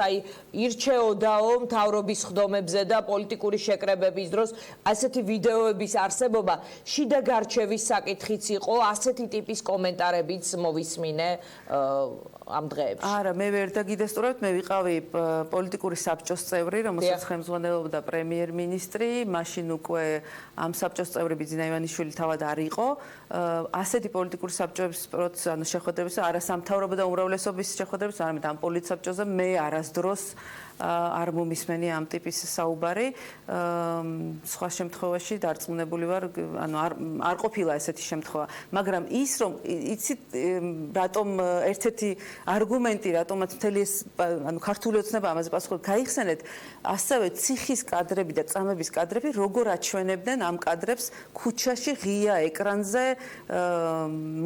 ირჩეოდაო მთავრობის ხდომებზე და პოლიტიკური შეკრებების დროს ასეთი ვიდეოების არსებობა შიდა გარჩევის საკითხიც იყო, ასეთი ტიპის კომენტარებიც მოვისმინე ამ დღეებში. არა, მე ვერ დაგიდესტურებთ, მე ვიყავი პოლიტიკური საბჭოს წევრი, რომელსაც ხელმძღვანელობდა პრემიერ-მინისტრი, მაშინ უკვე ამ საბჭოს წევრი ბიძინა ივანიშვილი თავად არ იყო. ასეთი პოლიტიკური საბჭოების შეხვედრების, არა სამთავრობო და უმრავლესობის შეხვედრების, არამედ ამ პოლიტსაბჭოზე მე არასდროს არ მომისმენი ამ ტიპის საუბარი. სხვა შემთხვევაში დარწმუნებული ვარ, არ ყოფილა ესეთი შემთხვევა, მაგრამ ის რომ იცით რატომ ერთ-ერთი არგუმენტი, რატომაც მთელი ეს ქართული ოცნება ამაზე პასუხი გაიხსენეთ, ასევე ციხის კადრები და წამების კადრები როგორ აჩვენებდნენ ამ კადრებს ქუჩაში ღია ეკრანზე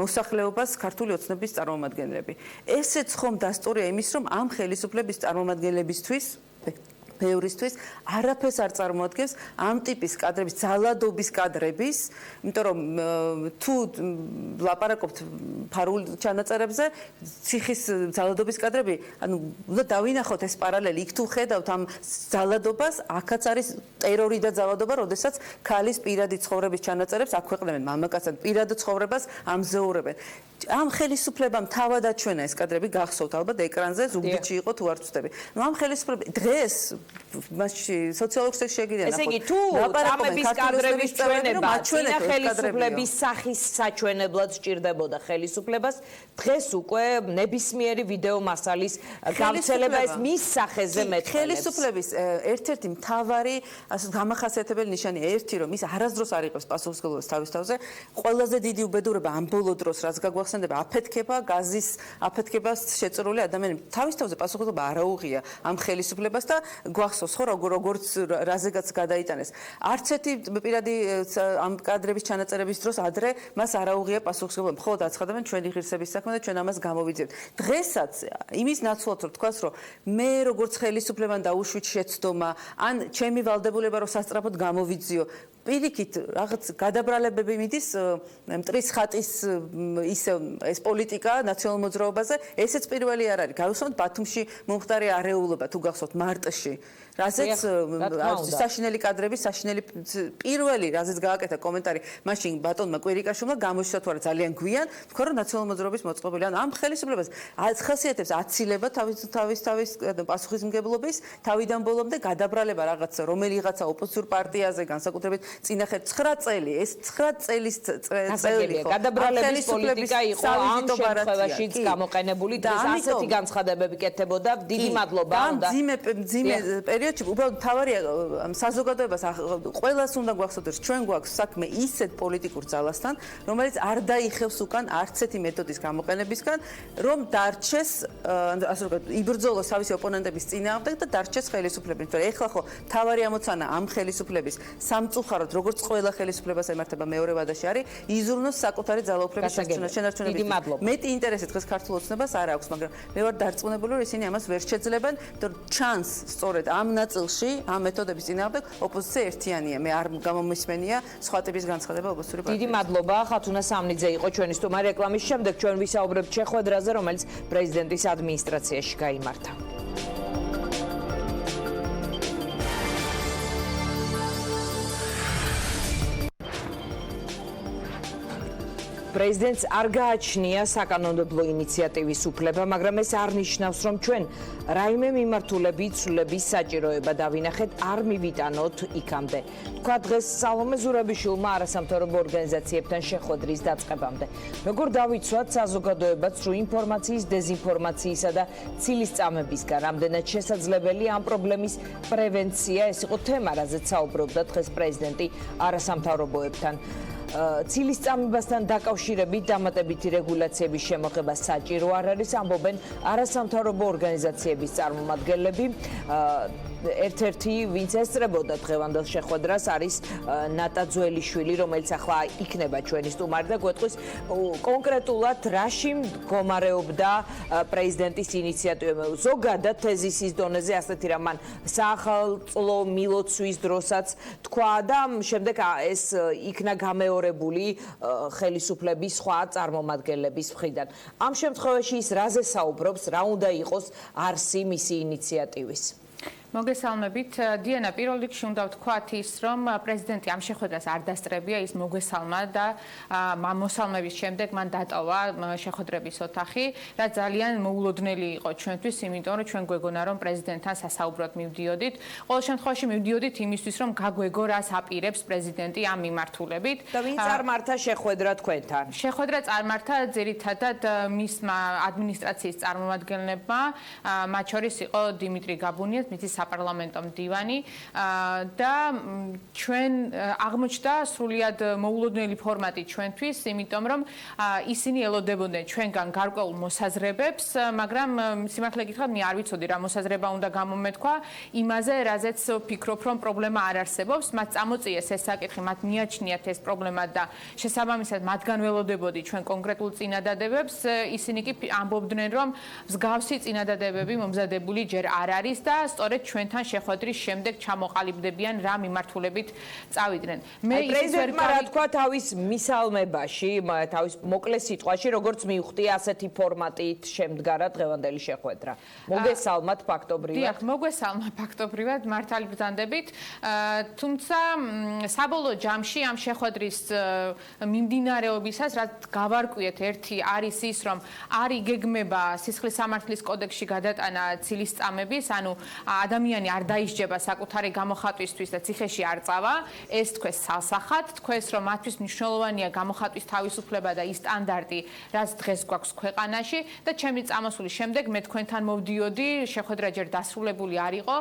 მოსახლეობას ქართული ოცნების წარმომადგენლები. ესეც ხომ დასტურია იმის, რომ ამ ხელისუფლების წარმომადგენლებისთვის ბევრისთვის არაფერს არ წარმოადგენს ამ ტიპის კადრების, ძალადობის კადრების, იმიტომ რომ თუ ლაპარაკობთ ფარულ ჩანაწერებზე, ციხის ძალადობის კადრები, უნდა დავინახოთ ეს პარალელი, იქ თუ ხედავთ ამ ძალადობას, აქაც არის ტერორი და ძალადობა, როდესაც ქალის პირადი ცხოვრების ჩანაწერებს აქვეყნებენ, მამაკაცად პირად ცხოვრებას ამზეურებენ. ამ ხელისუფლებამ თავად აჩვენა ეს კადრები, გახსოვთ ალბათ ეკრანზე, ზუგდიდში იყო თუ არ ვწდები. ამ ხელისუფლებას დღეს მასში სოციალურ ქსელში შეგიძლია ესე იგი, თუ წამების კადრების ჩვენება წინა ხელისუფლების სახის საჩვენებლად სჭირდებოდა ხელისუფლებას, დღეს უკვე ნებისმიერი ვიდეო მასალის გავრცელება ეს მის სახეზე მეტყველებს. ხელისუფლების ერთ-ერთი მთავარი გამახასიათებელი ნიშანია ერთი, რომ ის არასდროს არ იღებს პასუხისმგებლობას თავის თავზე, ყველაზე დიდი უბედურება ამ ბოლო დროს, რაც გაგვახსენდება, აფეთქება, გაზის აფეთქებას შეწირული ადამიანები თავის თავზე პასუხისმგებლობა არ აუღია ამ ხელისუფლებას და გვახსოვს ხო როგორც რაზეგაც გადაიტანეს. არც ერთი პირადი ამ კადრების ჩანაწერების დროს ადრე მას არ აუღია პასუხისმგებლობა. მხოლოდ აცხადებენ ჩვენი ღირსების საქმე და ჩვენ ამას გამოვიძიებთ. დღესაც იმის ნაცვლად რომ თქვას რომ მე როგორც ხელისუფლებამ დაუშვით შეცდომა, ან ჩემი ვალდებულება რომ სასწრაფოდ გამოვიძიო, პირიქით რაღაც გადაბრალებები მიდის მტრის ხატის ეს პოლიტიკა ნაციონალურ მოძრაობაზე, ესეც პირველი არ არის. გავიხსენოთ ბათუმში მომხდარი არეულობა თუ გახსოვთ მარტში. რაზეც საშინელი კადრები, საშინელი პირველი რაზეც გააკეთა კომენტარი, მაშინ ბატონმა კვირიკაშვილმა გამოჩნდა თუ არა ძალიან გვიან, თქვა რომ ნაციონალურ მოძრაობის მოწყობილი, ან ამ ხელისუფლებას ხასიათებს აცილება თავის პასუხისმგებლობის, თავიდან ბოლომდე გადაბრალება რაღაც რომელიღაცა ოპოზიციურ პარტიაზე, განსაკუთრებით წინახეთ 9 წელი, ეს 9 წელის წელი ხო? გადაბრალების პოლიტიკა იყო ამ შემთხვევაშიც გამოყენებული, დღეს ასეთი განცხადებები კეთებოდა. დიდი მადლობა. და ძიმე პერიოდში უბრალოდ თავარია საზოგადოებას ყველას უნდა გვახსოვდეს, ჩვენ გვაქვს საქმე ისეთ პოლიტიკურ ძალასთან, რომელიც არ დაიხევს უკან არც ერთი მეთოდის გამოყენებისგან, რომ დარჩეს, ასე ვთქვათ, იბრძოლოს თავისი ოპონენტების წინააღმდეგ და დარჩეს ხელისუფლების. თორე ეხლა ხო თავარი ამოცანა ამ ხელისუფლების სამწუხაროდ, როგორც ყველა ხელისუფლებას ემართება მეორე ვადაში არის, იზრუნოს საკუთარი ძალაუფლების შენარჩუნების. მეტი ინტერესი დღეს ქართულ ოცნებას არ აქვს, მაგრამ მე ვარ დარწმუნებული, რომ ისინი ამას ვერ შეძლებენ, იმიტომ რომ ჩანს სწორედ ამ ნაწილში, ამ მეთოდების წინააღმდეგ ოპოზიცია ერთიანია. მე არ გამომისმენია სხვა ტიპის განცხადება ოპოზიციური პარტიების. დიდი მადლობა. ხათუნა სამნიძე იყო ჩვენი სტუმარი. რეკლამის შემდეგ ჩვენ ვისაუბრებთ შეხვედრაზე, რომელიც პრეზიდენტის ადმინისტრაციაში გაიმართა. პრეზიდენტს არ გააჩნია საკანონმდებლო ინიციატივის უფლება, მაგრამ ეს არ ნიშნავს, რომ ჩვენ რაიმე მიმართულებით ცვლილების საჭიროება დავინახეთ, არ მივიტანოთ იქამდე. თქვა დღეს სალომე ზურაბიშვილმა არასამთავრობო ორგანიზაციებთან შეხვედრის დაწყებამდე. როგორ დავიცვათ საზოგადოებაც, რომ ინფორმაციის, დეზინფორმაციისა და ცილისწამებისგან რამდენად შესაძლებელი ამ პრობლემის პრევენცია, ეს იყო თემა, რაზეც საუბრობდა დღეს პრეზიდენტი არასამთავრობოებთან. ცილისწამებასთან დაკავშირებით დამატებითი რეგულაციების შემოღება საჭირო არ არის, ამბობენ არასამთავრობო ორგანიზაციების წარმომადგენლები. ერთ-ერთი ვინც ესწრებოდა დღევანდელ შეხვედრას არის ნატა ძველიშვილი, რომელიც ახლა იქნება ჩვენი სტუმარი და გვეტყვის კონკრეტულად რაში მდგომარეობდა პრეზიდენტის ინიციატივა. ზოგადად თეზისის დონეზე ასეთი რა მან საახალწლო მილოცვის დროსაც თქვა და შემდეგ ეს იქნა გამეორებული ხელისუფლების სხვა წარმომადგენლების მხრიდან. ამ შემთხვევაში ის რაზე საუბრობს, რა უნდა იყოს არსი მისი ინიციატივის? მოგესალმებით. დიანა, პირველ რიგში უნდა ვთქვათ ის, რომ პრეზიდენტი ამ შეხვედრას არ დასწრებია, ის მოგესალმა და მოსალმების შემდეგ მან დატოვა შეხვედრების ოთახი, რაც ძალიან მოულოდნელი იყო ჩვენთვის, იმიტომ რომ ჩვენ გვეგონა, რომ პრეზიდენტთან სასაუბროდ მივდიოდით. ყოველ შემთხვევაში მივდიოდით იმისთვის, რომ გაგვეგო რას აპირებს პრეზიდენტი ამ მიმართულებით. და ვინ წარმართა შეხვედრა თქვენთან? შეხვედრა წარმართა ძირითადად მისმა ადმინისტრაციის წარმომადგენლებმა, მათ შორის იყო დიმიტრი გაბუნიას, მითი საპარლამენტო მდივანი და ჩვენ აღმოჩნდა სრულიად მოულოდნელი ფორმატი ჩვენთვის, იმიტომ რომ ისინი ელოდებოდნენ ჩვენგან გარკვეულ მოსაზრებებს, მაგრამ სიმართლე გითხრათ, მე არ ვიცოდი რა მოსაზრება უნდა გამომეთქვა იმაზე, რაზეც ვფიქრობ, რომ პრობლემა არ არსებობს. მათ წამოწიეს ეს საკითხი, მათ მიაჩნიათ ეს პრობლემა და შესაბამისად მათგან ველოდებოდი ჩვენ კონკრეტულ წინადადებებს. ისინი კი ამბობდნენ, რომ მსგავსი წინადადებები მომზადებული ჯერ არ არის და სწორედ ჩვენთან შეხვედრის შემდეგ ჩამოყალიბდებიან რა მიმართულებით წავიდნენ. მე პრეზიდენტმა რა თქვა თავის მისალმებაში, თავის მოკლე სიტყვაში, როგორც მივხვდი ასეთი ფორმატით შემდგარა დღევანდელი შეხვედრა. მოგესალმათ ფაქტობრივად. დიახ, მოგესალმა ფაქტობრივად, მართალი ბრძანდებით. თუმცა საბოლოო ჯამში ამ შეხვედრის მიმდინარეობისას, რაც გავარკვიეთ, ერთი არის ის, რომ არ იგეგმება სისხლის სამართლის კოდექსში გადატანა ცილისწამების, ანუ ადამიანი არ დაისჯება საკუთარი გამოხატვისთვის და ციხეში არ წავა, ეს თქვეს სასახად, თქვეს რომ მათთვის მნიშვნელოვანია გამოხატვის თავისუფლება და ის სტანდარტი, რაც დღეს გვაქვს ქვეყანაში და ჩემი წამოსვლის შემდეგ მე თქვენთან მოვდიოდი, შეხვედრა ჯერ დასრულებული არ იყო,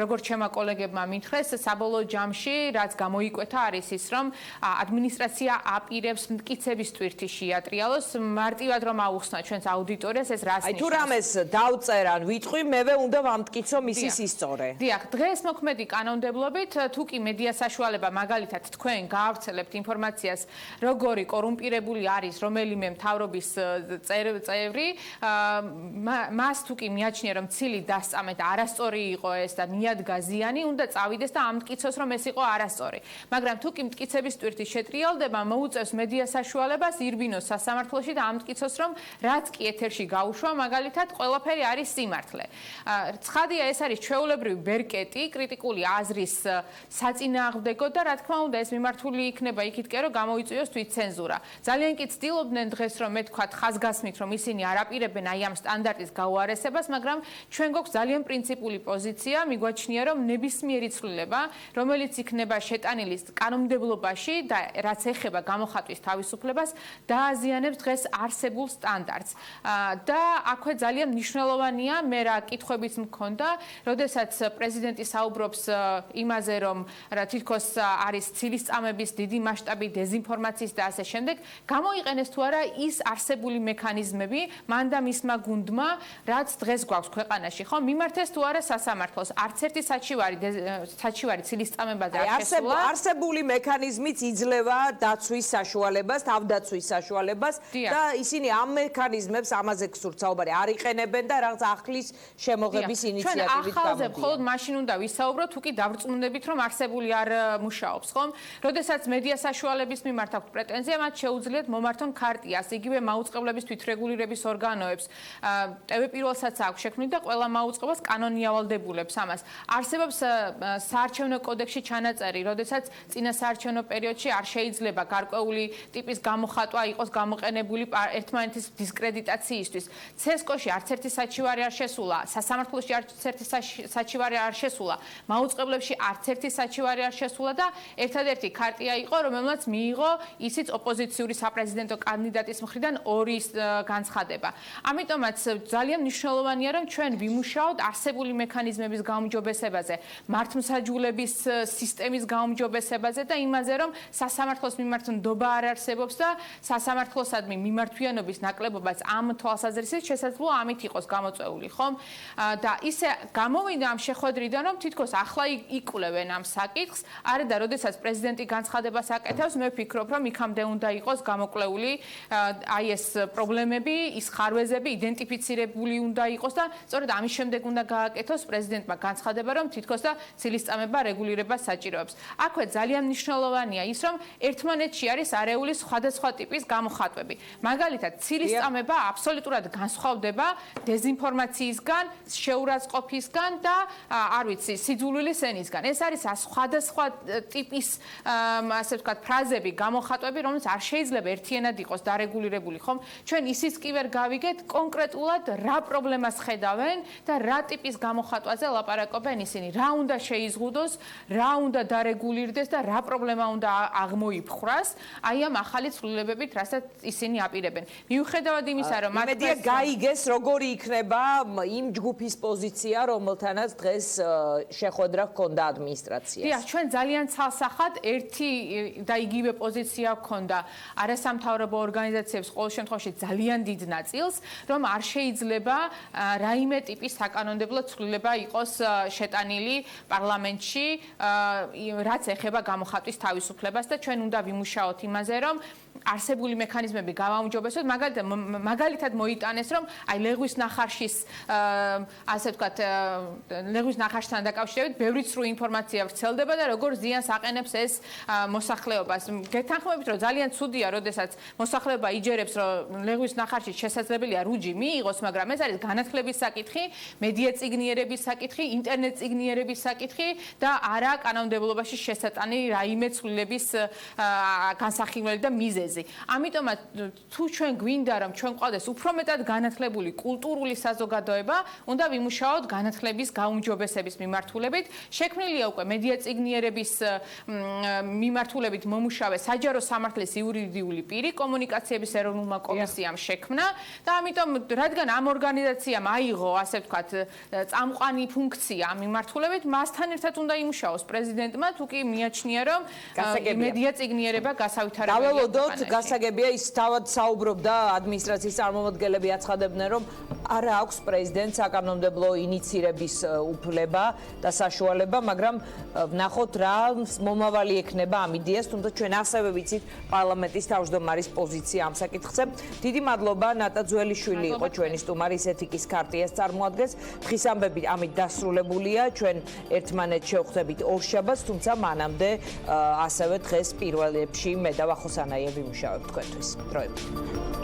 როგორც ჩემმა კოლეგებმა მითხრეს, საბოლოო ჯამში, რაც გამოიკვეთა არის ის, რომ ადმინისტრაცია აპირებს მტკიცების ტვირთი შეატრიალოს, მარტივად რომ აუხსნა ჩვენს აუდიტორიას ეს რას ნიშნავს. თუ რამეს დავწერან ვიტყვი, მევე უნდა ვამტკიცო მისი სისწორე. დიახ, დღეს მოქმედი კანონმდებლობით თუ კი მედია საშუალება მაგალითად თქვენ გაავრცელებთ ინფორმაციას, როგორი კორუმპირებული არის რომელიმე მთავრობის წევრი, მას თუ კი მიაჩნია რომ ცილი დასწამე და არასწორი იყო ეს და მიადგა ზიანი, უნდა წავიდეს და ამტკიცოს რომ ეს იყო არასწორი. მაგრამ თუ კი მტკიცების ტვირთი შეტრიალდება, მოუწევს მედია საშუალებას ირბინოს სასამართლოში და ამტკიცოს რომ რაც კი ეთერში გაუშვა, მაგალითად ყველაფერი არის სიმართლე. ცხადია ეს არის ჩვეულებრივი ბერკეტი, კრიტიკული აზრის საწინააღმდეგო და რა თქმა უნდა ეს მიმართული იქნება იქითკენ რომ გამოიწვიოს თვითცენზურა. ძალიან კი ცდილობდნენ დღეს რომ მე თქვა ხაზგასმით რომ ისინი არ აპირებენ აი ამ სტანდარტის გაუარესებას, მაგრამ ჩვენ გვაქვს ძალიან პრინციპული პოზიცია, მიგვაჩნია რომ ნებისმიერი ცვლილება, რომელიც იქნება შეტანილი კანონმდებლობაში და რაც ეხება გამოხატვის თავისუფლებას, დააზიანებს დღეს არსებულ სტანდარტს. და აქვე ძალიან მნიშვნელოვანია მე რა კითხვებიც მქონდა, როდესაც პრეზიდენტი საუბრობს იმაზე, რომ რა თითქოს არის ცილისწამების დიდი მასშტაბი დეზინფორმაციის და ასე შემდეგ, გამოიყენეს თუ არა ის არსებული მექანიზმები, მან და მისმა გუნდმა, რაც დღეს გვაქვს ქვეყანაში, ხო? მიმართეს თუ არა სასამართლოს, არც ერთი საჩივარი ცილისწამებაზე არ შესულა. არსებული მექანიზმიც იძლევა დაცვის საშუალებას, თავდაცვის საშუალებას და ისინი ამ მექანიზმებს ამაზე გსურთ საუბარი არ იყენებენ და რაღაც ახლის შემოღების ინიციატივით ახალზე მხოლოდ მაშინ უნდა ვისაუბროთ, თუ კი დავრწმუნდებით, რომ არსებული არ მუშაობს, ხომ? როდესაც მედია საშუალების მიმართ აქვთ პრეტენზია, მათ შეუძლიათ მომართონ ქარტიას, იგივე მაუწყებლობის თვითრეგულირების ორგანოებს. TV პირველსაც აქვს შექმნილი და ყველა მაუწყებლობას კანონი ავალდებულებს ამას. არსებობს საარჩევნო კოდექსში ჩანაწერი, როდესაც წინა საარჩევნო პერიოდში არ შეიძლება გარკვეული ტიპის გამოხატვა იყოს გამოყენებული ერთმანეთის დისკრედიტაციისთვის. CSKO-ში არც ერთი საჩივარი არ შესულა, სასამართლოში არც ერთი საჩივარი არ შესულა, მაუწყებლებში არც ერთი საჩივარი არ შესულა და ერთადერთი ქარტია იყო, რომელმაც მიიღო ისიც ოპოზიციური საპრეზიდენტო კანდიდატის მხრიდან 2 განცხადება. ამიტომაც ძალიან მნიშვნელოვანია, რომ ჩვენ ვიმუშაოთ არსებული მექანიზმების გაუმჯობესებაზე, მართლმსაჯულების სისტემის გაუმჯობესებაზე და იმაზე, რომ სასამართლოს მიმართ ნდობა არ არსებობს და სასამართლოსადმი მიმართვიანობის ნაკლებობაც ამ თვალსაზრისით შესაძლოა ამით იყოს გამოწვეული, ხომ? და ისე გამოვიდა ამ შეხვედრიდან, რომ თითქოს ახლა იკვლევენ ამ საკითხს, არა და როდესაც პრეზიდენტი განცხადებას აკეთებს, მე ვფიქრობ, რომ იქამდე უნდა იყოს გამოკვლეული აი ეს პრობლემები, ის ხარვეზები იდენტიფიცირებული უნდა იყოს და სწორედ ამის შემდეგ უნდა გააკეთოს პრეზიდენტმა განცხადება, რომ თითქოს და ცილისწამება რეგულირებას საჭიროებს. აქვე ძალიან მნიშვნელოვანია ის, რომ ერთმანეთში არის არეული სხვადასხვა ტიპის გამოხატვები. მაგალითად, ცილისწამება აბსოლუტურად განსხვავდება დეზინფორმაციისგან, შეურაცხყოფისგან და არ ვიცი, სიძულვილის ენისგან. ეს არის სხვადასხვა ტიპის ასე ვთქვათ, ფრაზები, გამოხატვები, რომელიც არ შეიძლება ერთიანად იყოს დარეგულირებული, ხომ? ჩვენ ისიც კი ვერ გავიგეთ კონკრეტულად რა პრობლემას ხედავენ და რა ტიპის გამოხატვაზე ლაპარაკობენ ისინი. რა უნდა შეიზღუდოს, რა უნდა დარეგულირდეს და რა პრობლემა უნდა აღმოიფხვრას აი ამ ახალი ცვლილებებით, რასაც ისინი აპირებენ. მიუხედავად იმისა, რომ იმედია გაიგეს, როგორი იქნება იმ ჯგუფის პოზიცია, რომელთანაც დღეს შეხვედრა ჰქონდა ადმინისტრაციას. დიახ, ჩვენ ძალიან ცალსახად ერთი და იგივე პოზიცია ჰქონდა არასამთავრობო ორგანიზაციებს ყოველ შემთხვევაში ძალიან დიდ ნაწილს, რომ არ შეიძლება რაიმე ტიპის საკანონმდებლო ცვლილება იყოს შეტანილი პარლამენტში, რაც ეხება გამოხატვის თავისუფლებას და ჩვენ უნდა ვიმუშაოთ იმაზე, რომ არსებული მექანიზმები გავაუმჯობესოთ, მაგალითად მოიტანეს, რომ აი ლეღვის ნახარშის ასე ვთქვათ, ლეღვის ნახარშთან დაკავშირებით ბევრი ცრუ ინფორმაცია ვრცელდება და როგორ ზიანს აყენებს ეს მოსახლეობას. გეთანხმებით, რომ ძალიან ცუდია, როდესაც მოსახლეობა იჯერებს, რომ ლეღვის ნახარშის შესაძლებელია რუჯი მიიღოს, მაგრამ ეს არის განათლების საკითხი, მედია წიგნიერების საკითხი, ინტერნეტ წიგნიერების საკითხი და არა კანონმდებლობაში შესატანი რაიმე ცვლილების განსახილველი და მიზეზი. ამიტომაც თუ ჩვენ გვინდა რომ ჩვენ ყავდეს უფრო მეტად განათლებული კულტურული საზოგადოება, უნდა ვიმუშაოთ განათლების გაუმჯობესების მიმართულებით. შექმნილია უკვე მედია წიგნიერების მიმართულებით მომუშავე საჯარო სამართლის იურიდიული პირი კომუნიკაციების ეროვნულმა კომისიამ შექმნა და ამიტომ რადგან ამ ორგანიზაციამ აიღო ასე ვთქვათ წამყვანი ფუნქცია ამ მიმართულებით, მასთან ერთად უნდა იმუშაოს პრეზიდენტმა, თუ კი მიაჩნია რომ მედია წიგნიერება გასავითარებელია. გასაგებია ის თავად საუბრობდა ადმინისტრაციის წარმომადგენლები აცხადებდნენ რომ არ აქვს პრეზიდენტს საკანონმდებლო ინიცირების უფლება და საშუალება, მაგრამ ვნახოთ რა მომავალი ექნება ამ იდეას, თუმცა ჩვენ ასევე ვიცით პარლამენტის თავმჯდომარის პოზიცია ამ საკითხზე. დიდი მადლობა ნატა ძველიშვილი იყო ჩვენი სტუმარი, ეთიკის ქარტიას წარმოადგენს. დღის ამბები ამით დასრულებულია. ჩვენ ერთმანეთს შევხვდებით ორშაბათს, თუმცა მანამდე ასევე დღეს პირველებში მე და ვახოსანაიევი ვიმუშავებთ თქვენთვის. დროებით.